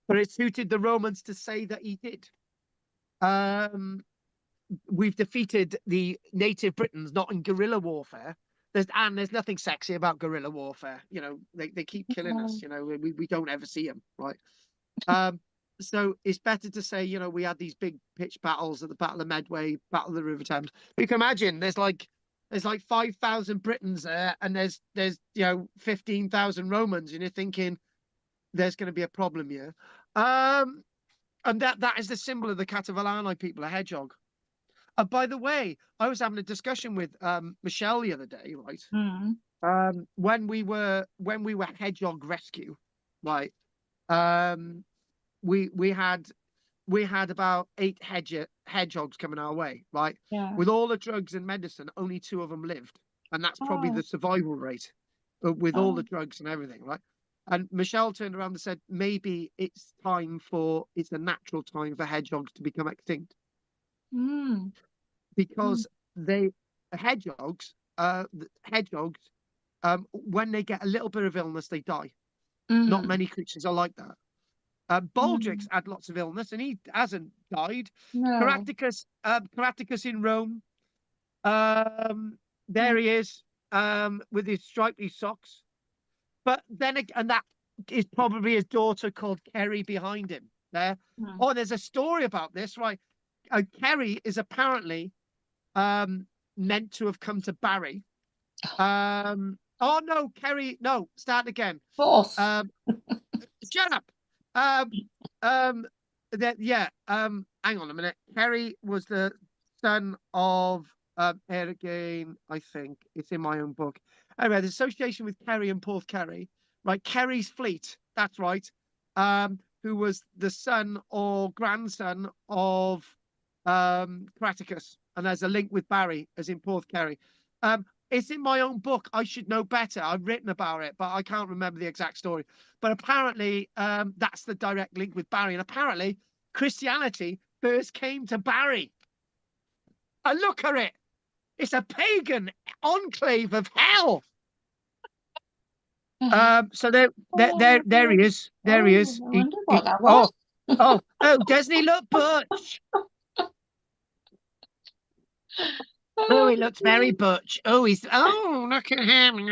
but it suited the Romans to say that he did. We've defeated the native Britons, not in guerrilla warfare. There's nothing sexy about guerrilla warfare. You know, they keep killing us. You know, we don't ever see them, right? So it's better to say, you know, we had these big pitched battles at the Battle of Medway, Battle of the River Thames. You can imagine there's like there's like 5,000 Britons there, and there's 15,000 Romans, and you're thinking there's going to be a problem here. And that is the symbol of the Catalani people, a hedgehog. By the way, I was having a discussion with Michelle the other day, right? When we were hedgehog rescue, right? We had about 8 hedgehogs coming our way, right? Yeah. With all the drugs and medicine, only 2 of them lived, and that's probably Oh. the survival rate, with all the drugs and everything, right? And Michelle turned around and said, maybe it's a natural time for hedgehogs to become extinct, because hedgehogs, when they get a little bit of illness, they die. Not many creatures are like that. Baldrick's had lots of illness and he hasn't died. No. Caratacus in Rome. There he is, with his stripy socks. But then again, and that is probably his daughter called Kerry behind him there. Oh, there's a story about this, right? Kerry is apparently meant to have come to Barry. Oh no, Kerry, no, start again. Both. Shut up. Hang on a minute. Kerry was the son of Erigane, I think. It's in my own book. Anyway, the association with Kerry and Porthkerry, right? Kerry's fleet, that's right. Who was the son or grandson of Caratacus, and there's a link with Barry, as in Porthkerry. It's in my own book. I should know better. I've written about it, but I can't remember the exact story. But apparently, that's the direct link with Barry. And apparently, Christianity first came to Barry. And look at it. It's a pagan enclave of hell. So there he is. There he is. I wonder what that was. Oh, doesn't he look butch? Oh, he looks very butch. Oh, look at him.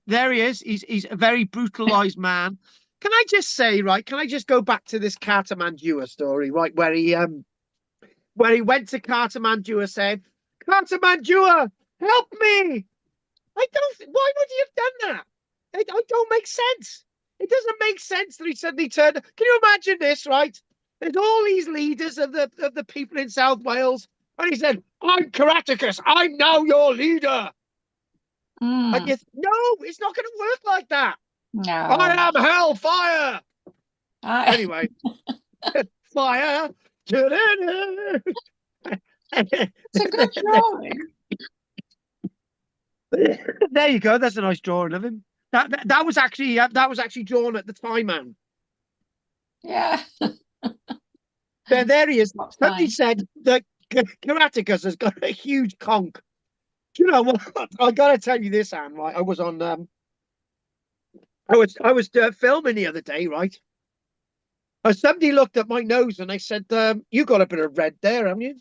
There he is. He's a very brutalized man. Can I just say, right? Can I just go back to this Cartamandua story, right? Where he went to Cartamandua saying, "Cartamandua, help me!" Why would he have done that? It don't make sense. It doesn't make sense that he suddenly turned. Can you imagine this, right? There's all these leaders of the people in South Wales. And he said, "I'm Caratacus. I'm now your leader." And no, it's not going to work like that. No. I am hellfire. Anyway, fire. It's a good drawing. There you go. That's a nice drawing of him. That was actually drawn at the time, man. Yeah. There he is. Somebody said that Caratacus has got a huge conch. Do you know what? I gotta tell you this, Anne. Right, I was on. I was filming the other day, right? Somebody looked at my nose and they said, "You got a bit of red there, haven't you?"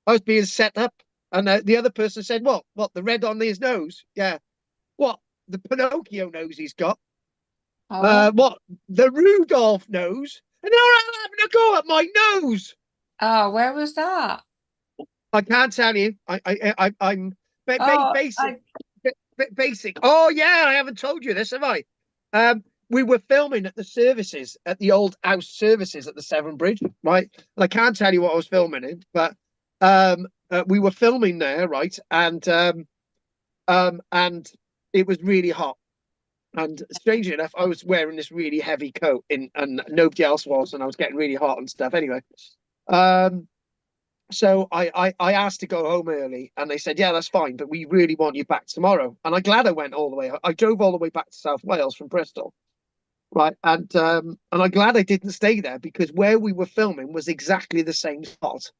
I was being set up, and the other person said, "What? The red on his nose? Yeah. What? The Pinocchio nose he's got? What? The Rudolph nose? And they're having a go at my nose." Oh, where was that? I can't tell you. I'm basic. Oh yeah, I haven't told you this, have I? We were filming at the services, at the old house services at the Severn Bridge, right? And I can't tell you what I was filming in, but we were filming there, right? And it was really hot. And strangely enough, I was wearing this really heavy coat and nobody else was, and I was getting really hot and stuff. Anyway, so I asked to go home early, and they said, "Yeah, that's fine, but we really want you back tomorrow." And I'm glad I went all the way. I drove all the way back to South Wales from Bristol, right? And I'm glad I didn't stay there, because where we were filming was exactly the same spot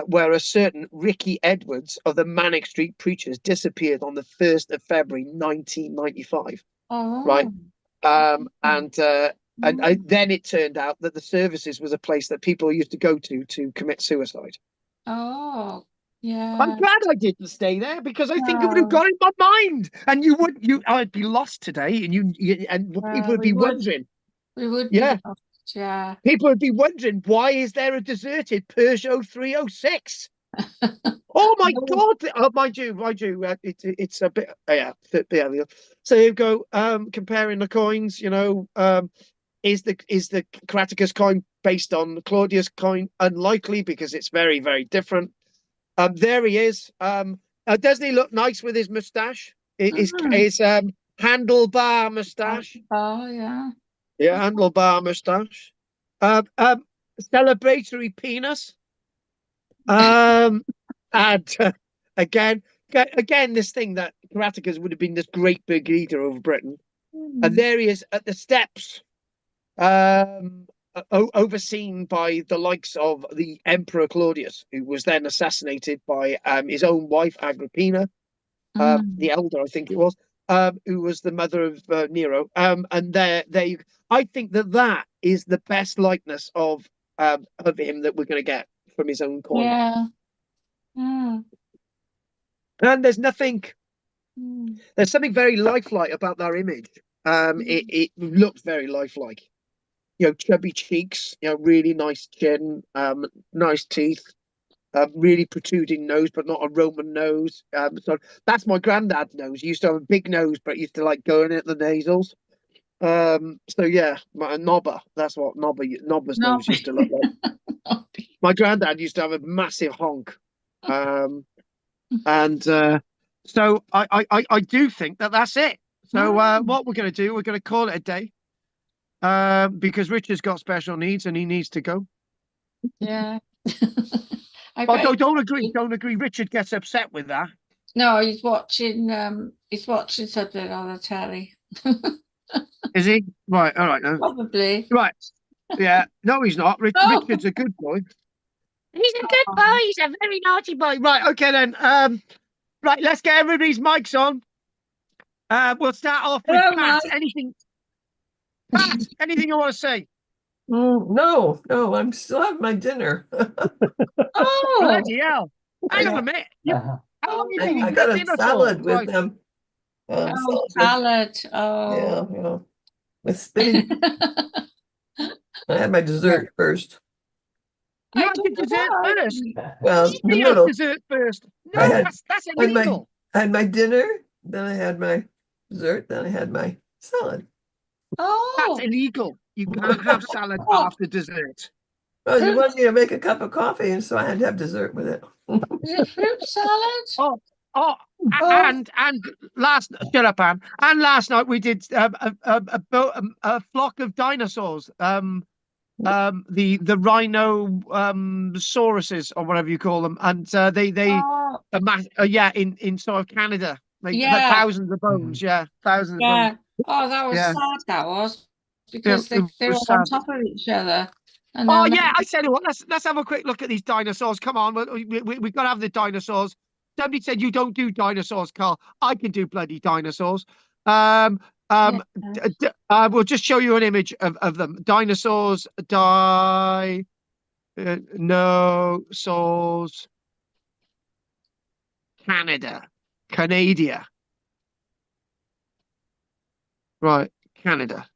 where a certain Ricky Edwards of the Manic Street Preachers disappeared on the 1st of February 1995. Right. And then it turned out that the services was a place that people used to go to commit suicide. Oh, yeah. I'm glad I didn't stay there, because I think it would have got in my mind, and I'd be lost today, and people would be wondering. We would yeah. be lost, yeah. People would be wondering, why is there a deserted Peugeot 306? Oh my No. God! Oh, mind you, it's a bit, yeah, So you go, comparing the coins. Is the Caratacus coin based on the Claudius coin? Unlikely, because it's very, very different. There he is. Doesn't he look nice with his moustache? His handlebar moustache. Oh, yeah. Yeah, handlebar moustache. Celebratory penis. And again, this thing that Caratacus would have been this great big leader over Britain, and there he is at the steps, overseen by the likes of the Emperor Claudius, who was then assassinated by his own wife Agrippina, the elder, I think it was, who was the mother of Nero. And I think that is the best likeness of him that we're going to get from his own coin. Yeah. Yeah. And there's something very lifelike about that image. It looks very lifelike. Chubby cheeks, really nice chin, nice teeth, really protruding nose, but not a Roman nose. So that's my granddad's nose. He used to have a big nose, but used to like go in at the nasals. So yeah, my knobber. That's what knobber's No. nose used to look like. My granddad used to have a massive honk. And so I do think that's it. So what we're going to do, we're going to call it a day, because Richard's got special needs and he needs to go. Yeah. Oh, don't agree. Richard gets upset with that. No, he's watching something on the telly. Is he? Right, all right. Probably. Right. Yeah. No, he's not. Oh. Richard's a good boy. He's a good boy. He's a very naughty boy. Right, okay then. Right, let's get everybody's mics on. We'll start off with Hello, Pat. Mike. Pat, anything you want to say? No, I'm still having my dinner. Oh, Bloody hell. Hang on a minute. How long have you I been got at a dinner salad for? with Right. them. salad. Oh. Yeah, with spinach. I had my dessert first. You I had your don't dessert know. first. Well, You the have middle. dessert first. No, I had- that's I had illegal. I had my dinner, then I had my dessert, then I had my salad. Oh, That's illegal. You can't have salad What? after dessert. Well, you wanted me to make a cup of coffee, and so I had to have dessert with it. is it fruit salad? Oh, Oh. and shut up, Anne. And last night we did a flock of dinosaurs. The rhino sauruses, or whatever you call them, and Oh, yeah, in sort of Canada, like Yeah. thousands of bones. Yeah, thousands of yeah. bones. Oh, that was Yeah. sad. That was Yeah, because it they're was all on sad. top of each other. And Oh then yeah, I tell you what, let's have a quick look at these dinosaurs. Come on, we've got to have the dinosaurs. Somebody said you don't do dinosaurs, Carl. I can do bloody dinosaurs. Yeah. We'll just show you an image of them. Dinosaurs no souls. Canada. Right, Canada.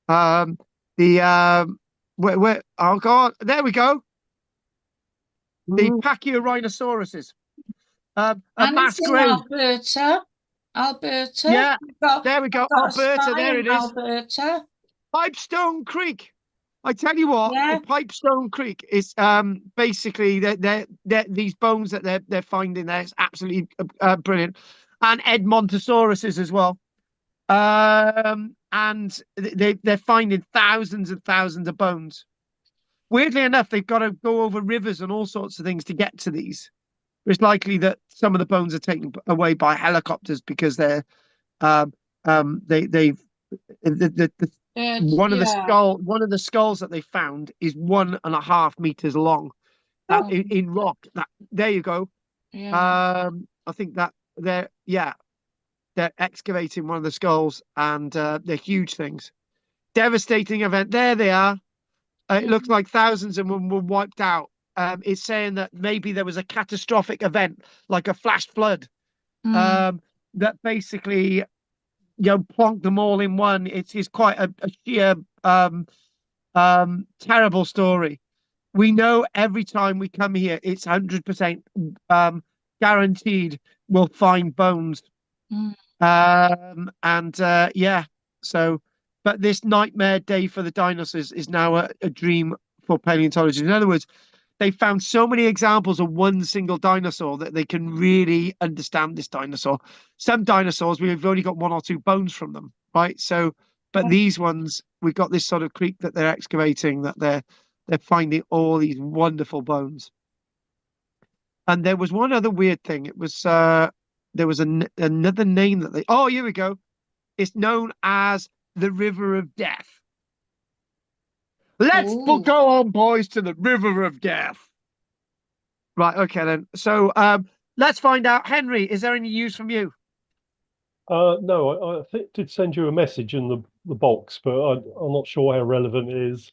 Where oh god, there we go. The Pachyrhinosaurus. A And mass it's in grave. Alberta. Yeah, Got- there we go. got a Alberta, spy there in it is. Alberta. Pipestone Creek. I tell you what, Yeah. Pipestone Creek is basically these bones that they're finding there is absolutely brilliant, and Edmontosauruses as well. And they're finding thousands and thousands of bones. Weirdly enough, they've got to go over rivers and all sorts of things to get to these. It's likely that some of the bones are taken away by helicopters because they've one of the skulls that they found is 1.5 meters long. In rock. There you go. Yeah. I think that they're excavating one of the skulls, and they're huge things. Devastating event. There they are. It looks like thousands of them were wiped out. It's saying that maybe there was a catastrophic event, like a flash flood, that basically, plonked them all in one. It's quite a sheer terrible story. we know every time we come here, it's 100% guaranteed we'll find bones. Mm. Yeah, so, but this nightmare day for the dinosaurs is now a dream for paleontologists. In other words, they found so many examples of one single dinosaur that they can really understand this dinosaur. Some dinosaurs, we've only got one or two bones from them, right? So, but these ones, we've got this sort of creek that they're excavating, that they're finding all these wonderful bones. And there was one other weird thing. It was there was another name that they. Oh, here we go. It's known as the River of Death. Let's Ooh. go on, boys, to the River of Death. Right. Okay then. So let's find out. Henry, is there any news from you? No, I did send you a message in the box, but I'm not sure how relevant it is.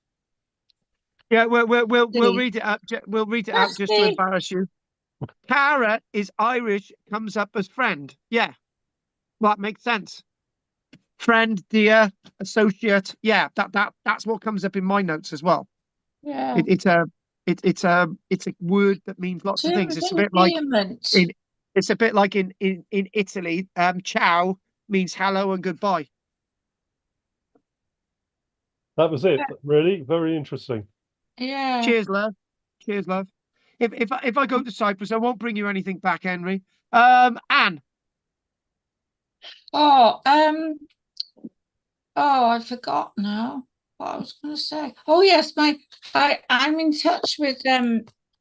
Yeah, we'll read it up. We'll read it out just to embarrass you. Cara is Irish, comes up as friend. Yeah, that makes sense. Friend, dear, associate. Yeah, that's what comes up in my notes as well. Yeah. It's a word that means lots of things. It's a bit like in Italy. Ciao means hello and goodbye. That was it. Really, very interesting. Yeah. Cheers, love. Cheers, love. If I go to Cyprus, I won't bring you anything back, Henry. Anne. Oh, I forgot now what I was going to say. Oh yes, I'm in touch with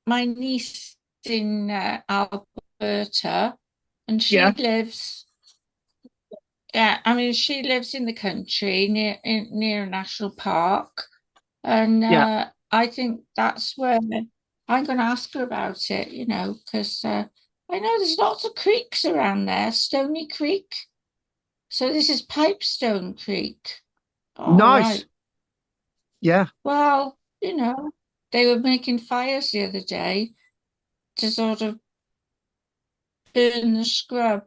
my niece in Alberta, and she lives. Yeah, I mean she lives in the country near a national park, and I think that's where I'm going to ask her about it. You know, because I know there's lots of creeks around there. Stony Creek. So this is Pipestone Creek. Oh, Nice. right. Yeah. Well, you know, they were making fires the other day to sort of burn the scrub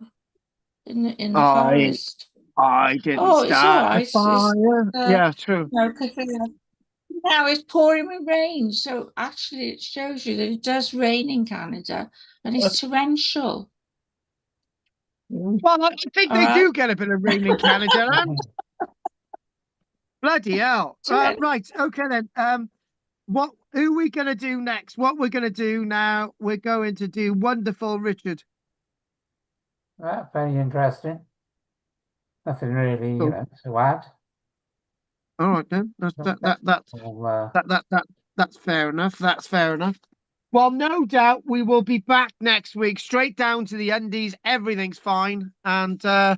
in the forest. I didn't It's all start a right. fire. Yeah, true. You know, 'cause, now it's pouring with rain, so actually it shows you that it does rain in Canada, and it's torrential. Well, I think they do get a bit of rain in Canada, and bloody hell. Right, okay then. Who are we gonna do next? What we're gonna do now, we're going to do Wonderful Richard. Very interesting. Nothing really, you know, to add. All right then. That's fair enough. That's fair enough. Well, no doubt we will be back next week, straight down to the undies. Everything's fine, and yeah,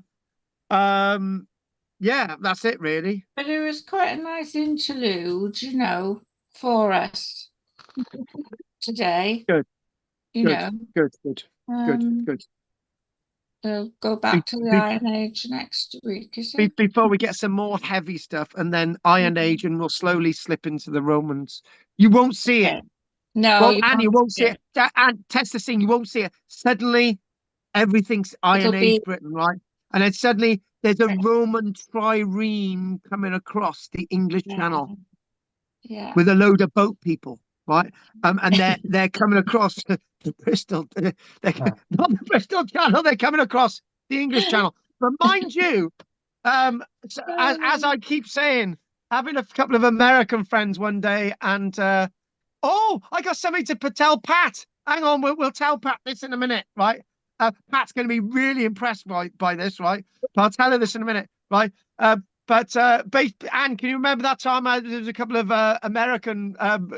that's it really. But it was quite a nice interlude, you know, for us today. Good. You know. Good. We'll go back to the Iron Age next week, is it? Before we get some more heavy stuff, and then Iron Age, and we'll slowly slip into the Romans. You won't see it. No, well, and you won't see it. And test the scene, you won't see it. Suddenly, everything's Iron Age Britain, right? And then suddenly there's a Roman trireme coming across the English Channel. Yeah. With a load of boat people, right? And they're coming across the Bristol, not the Bristol Channel. They're coming across the English Channel. But mind you, so as I keep saying, having a couple of American friends one day, and I got something to tell Pat. Hang on, we'll tell Pat this in a minute, right? Pat's going to be really impressed by this, right? But I'll tell her this in a minute, right? But Anne, can you remember that time there was a couple of American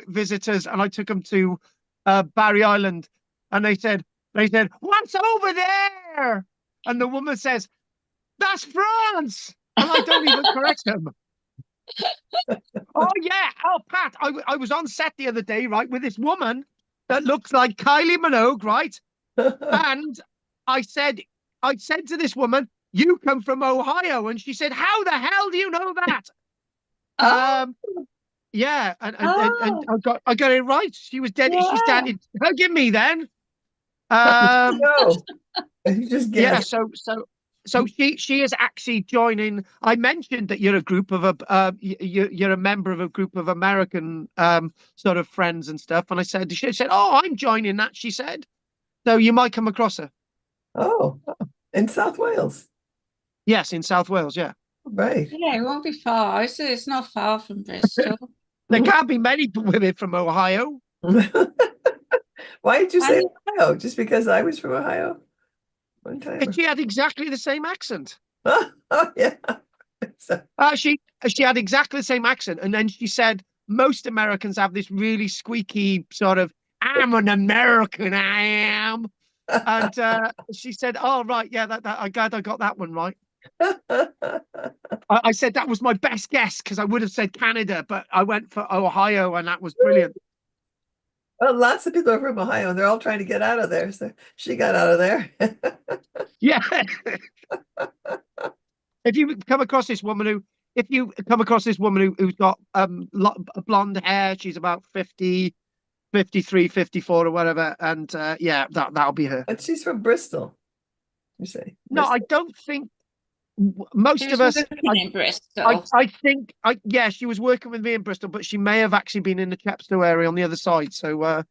visitors, and I took them to Barry Island, and they said, "What's over there?" And the woman says, "That's France," and I don't even correct them. Oh yeah, Pat, I was on set the other day, right, with this woman that looks like Kylie Minogue, right? And I said to this woman, "You come from Ohio," and she said, "How the hell do you know that?" Yeah, and I got it right. She was dead. She's standing hugging me then. No, you just guessed. Yeah. So So she is actually joining. I mentioned that you're a group of you're a member of a group of American sort of friends and stuff. And she said, "Oh, I'm joining that." She said, so you might come across her. Oh, in South Wales. Yes, in South Wales. Yeah, Right. Yeah, it won't be far. It's not far from Bristol. there can't be many women from Ohio. Why did you say And- Ohio? Just because I was from Ohio one time? She had exactly the same accent. Oh, yeah. So, She had exactly the same accent, and then she said most Americans have this really squeaky sort of "I'm an American, I am," and she said, "Oh right, yeah, that I'm glad I got that one right." I said that was my best guess because I would have said Canada, but I went for Ohio, and that was brilliant. well, lots of people are from Ohio, and they're all trying to get out of there. So she got out of there. Yeah. If you come across this woman who's got blonde hair, she's about 50, 53, 54 or whatever, and yeah, that'll be her. But she's from Bristol, you say? No, I Bristol. don't think most She of was us. working in Bristol. I think yeah, she was working with me in Bristol, but she may have actually been in the Chepstow area on the other side. So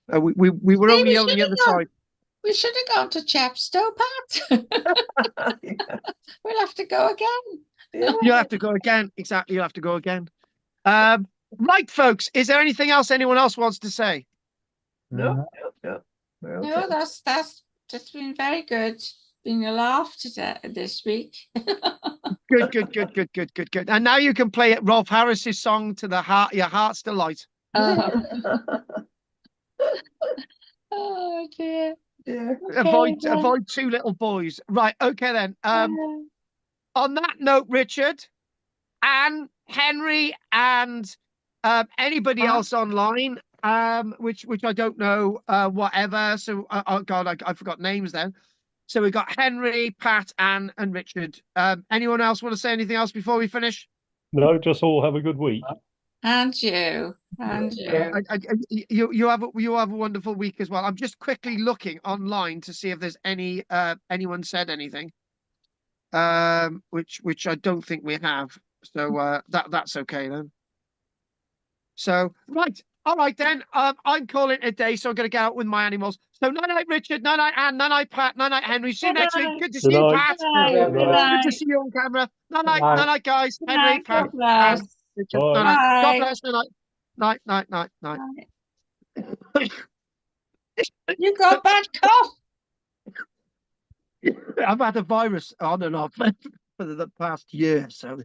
we were See, only we on the should other have gone. side. We should have gone to Chepstow, Pat. Yeah. We'll have to go again. Yeah. You'll have to go again. Exactly, you'll have to go again. Right, folks. Is there anything else anyone else wants to say? No. We're No, okay. that's just been very good. Been a laugh today this week. Good. And now you can play it Rolf Harris's song to your heart's delight. Oh dear. Yeah. Okay, then. Avoid two little boys. Right. Okay then. On that note, Richard, Anne, Henry, and anybody else online, which I don't know, whatever. So, oh God, I forgot names then. So we got Henry, Pat, Anne, and Richard. Anyone else want to say anything else before we finish? No, just all have a good week. And you. You have a wonderful week as well. I'm just quickly looking online to see if there's anyone said anything, which I don't think we have. So that's okay then. So right, all right then. I'm calling it a day, so I'm gonna get out with my animals. So night night Richard, night night Anne, night night Pat, night night Henry. See you next week. Good to see you, Pat. Good to see you on camera. Night night guys. Henry, Pat, Anne, Richard. Night night. God bless. Night night. You got bad cough. I've had a virus on and off for the past year, so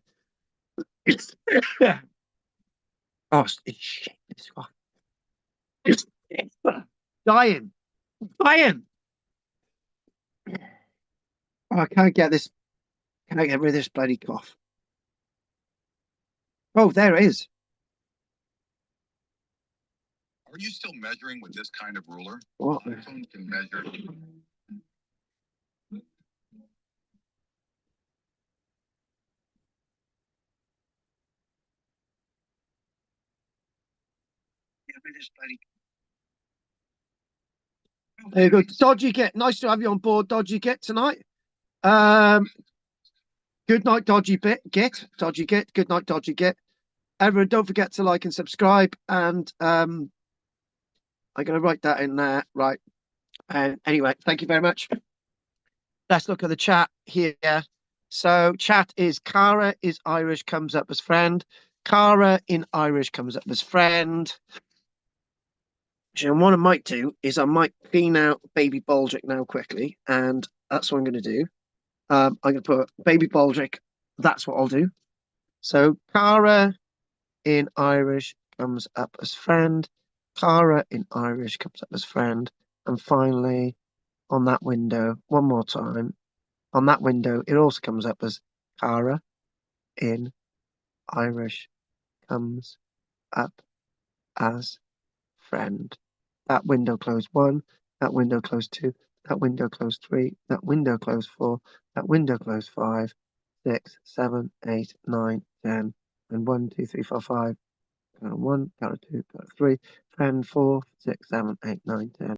oh, it's shit. It's dying. Oh, I can't get this. Can I get rid of this bloody cough? Oh, there it is. Are you still measuring with this kind of ruler? What? iPhone can measure. There you go. Dodgy Git. Nice to have you on board, Dodgy Git, tonight. Good night, Dodgy Git. Dodgy Git. Good night, Dodgy Git. Everyone, don't forget to like and subscribe. And I'm going to write that in there. Right. And anyway, thank you very much. Let's look at the chat here. So chat is Cara is Irish, comes up as friend. Cara in Irish comes up as friend. And what I might do is I might clean out Baby Baldrick now quickly, and that's what I'm going to do. I'm going to put Baby Baldrick. That's what I'll do. So Cara in Irish comes up as friend. Cara in Irish comes up as friend. And finally, on that window, one more time, on that window, it also comes up as Cara in Irish comes up as friend. That window closed 1, that window closed 2, that window closed 3, that window closed 4, that window closed 5, 6, 7, 8, 9, 10, and 1, 2, 3, 4, 5. 1, 2, 3, friend 4, 6, 7, 8, 9, 10.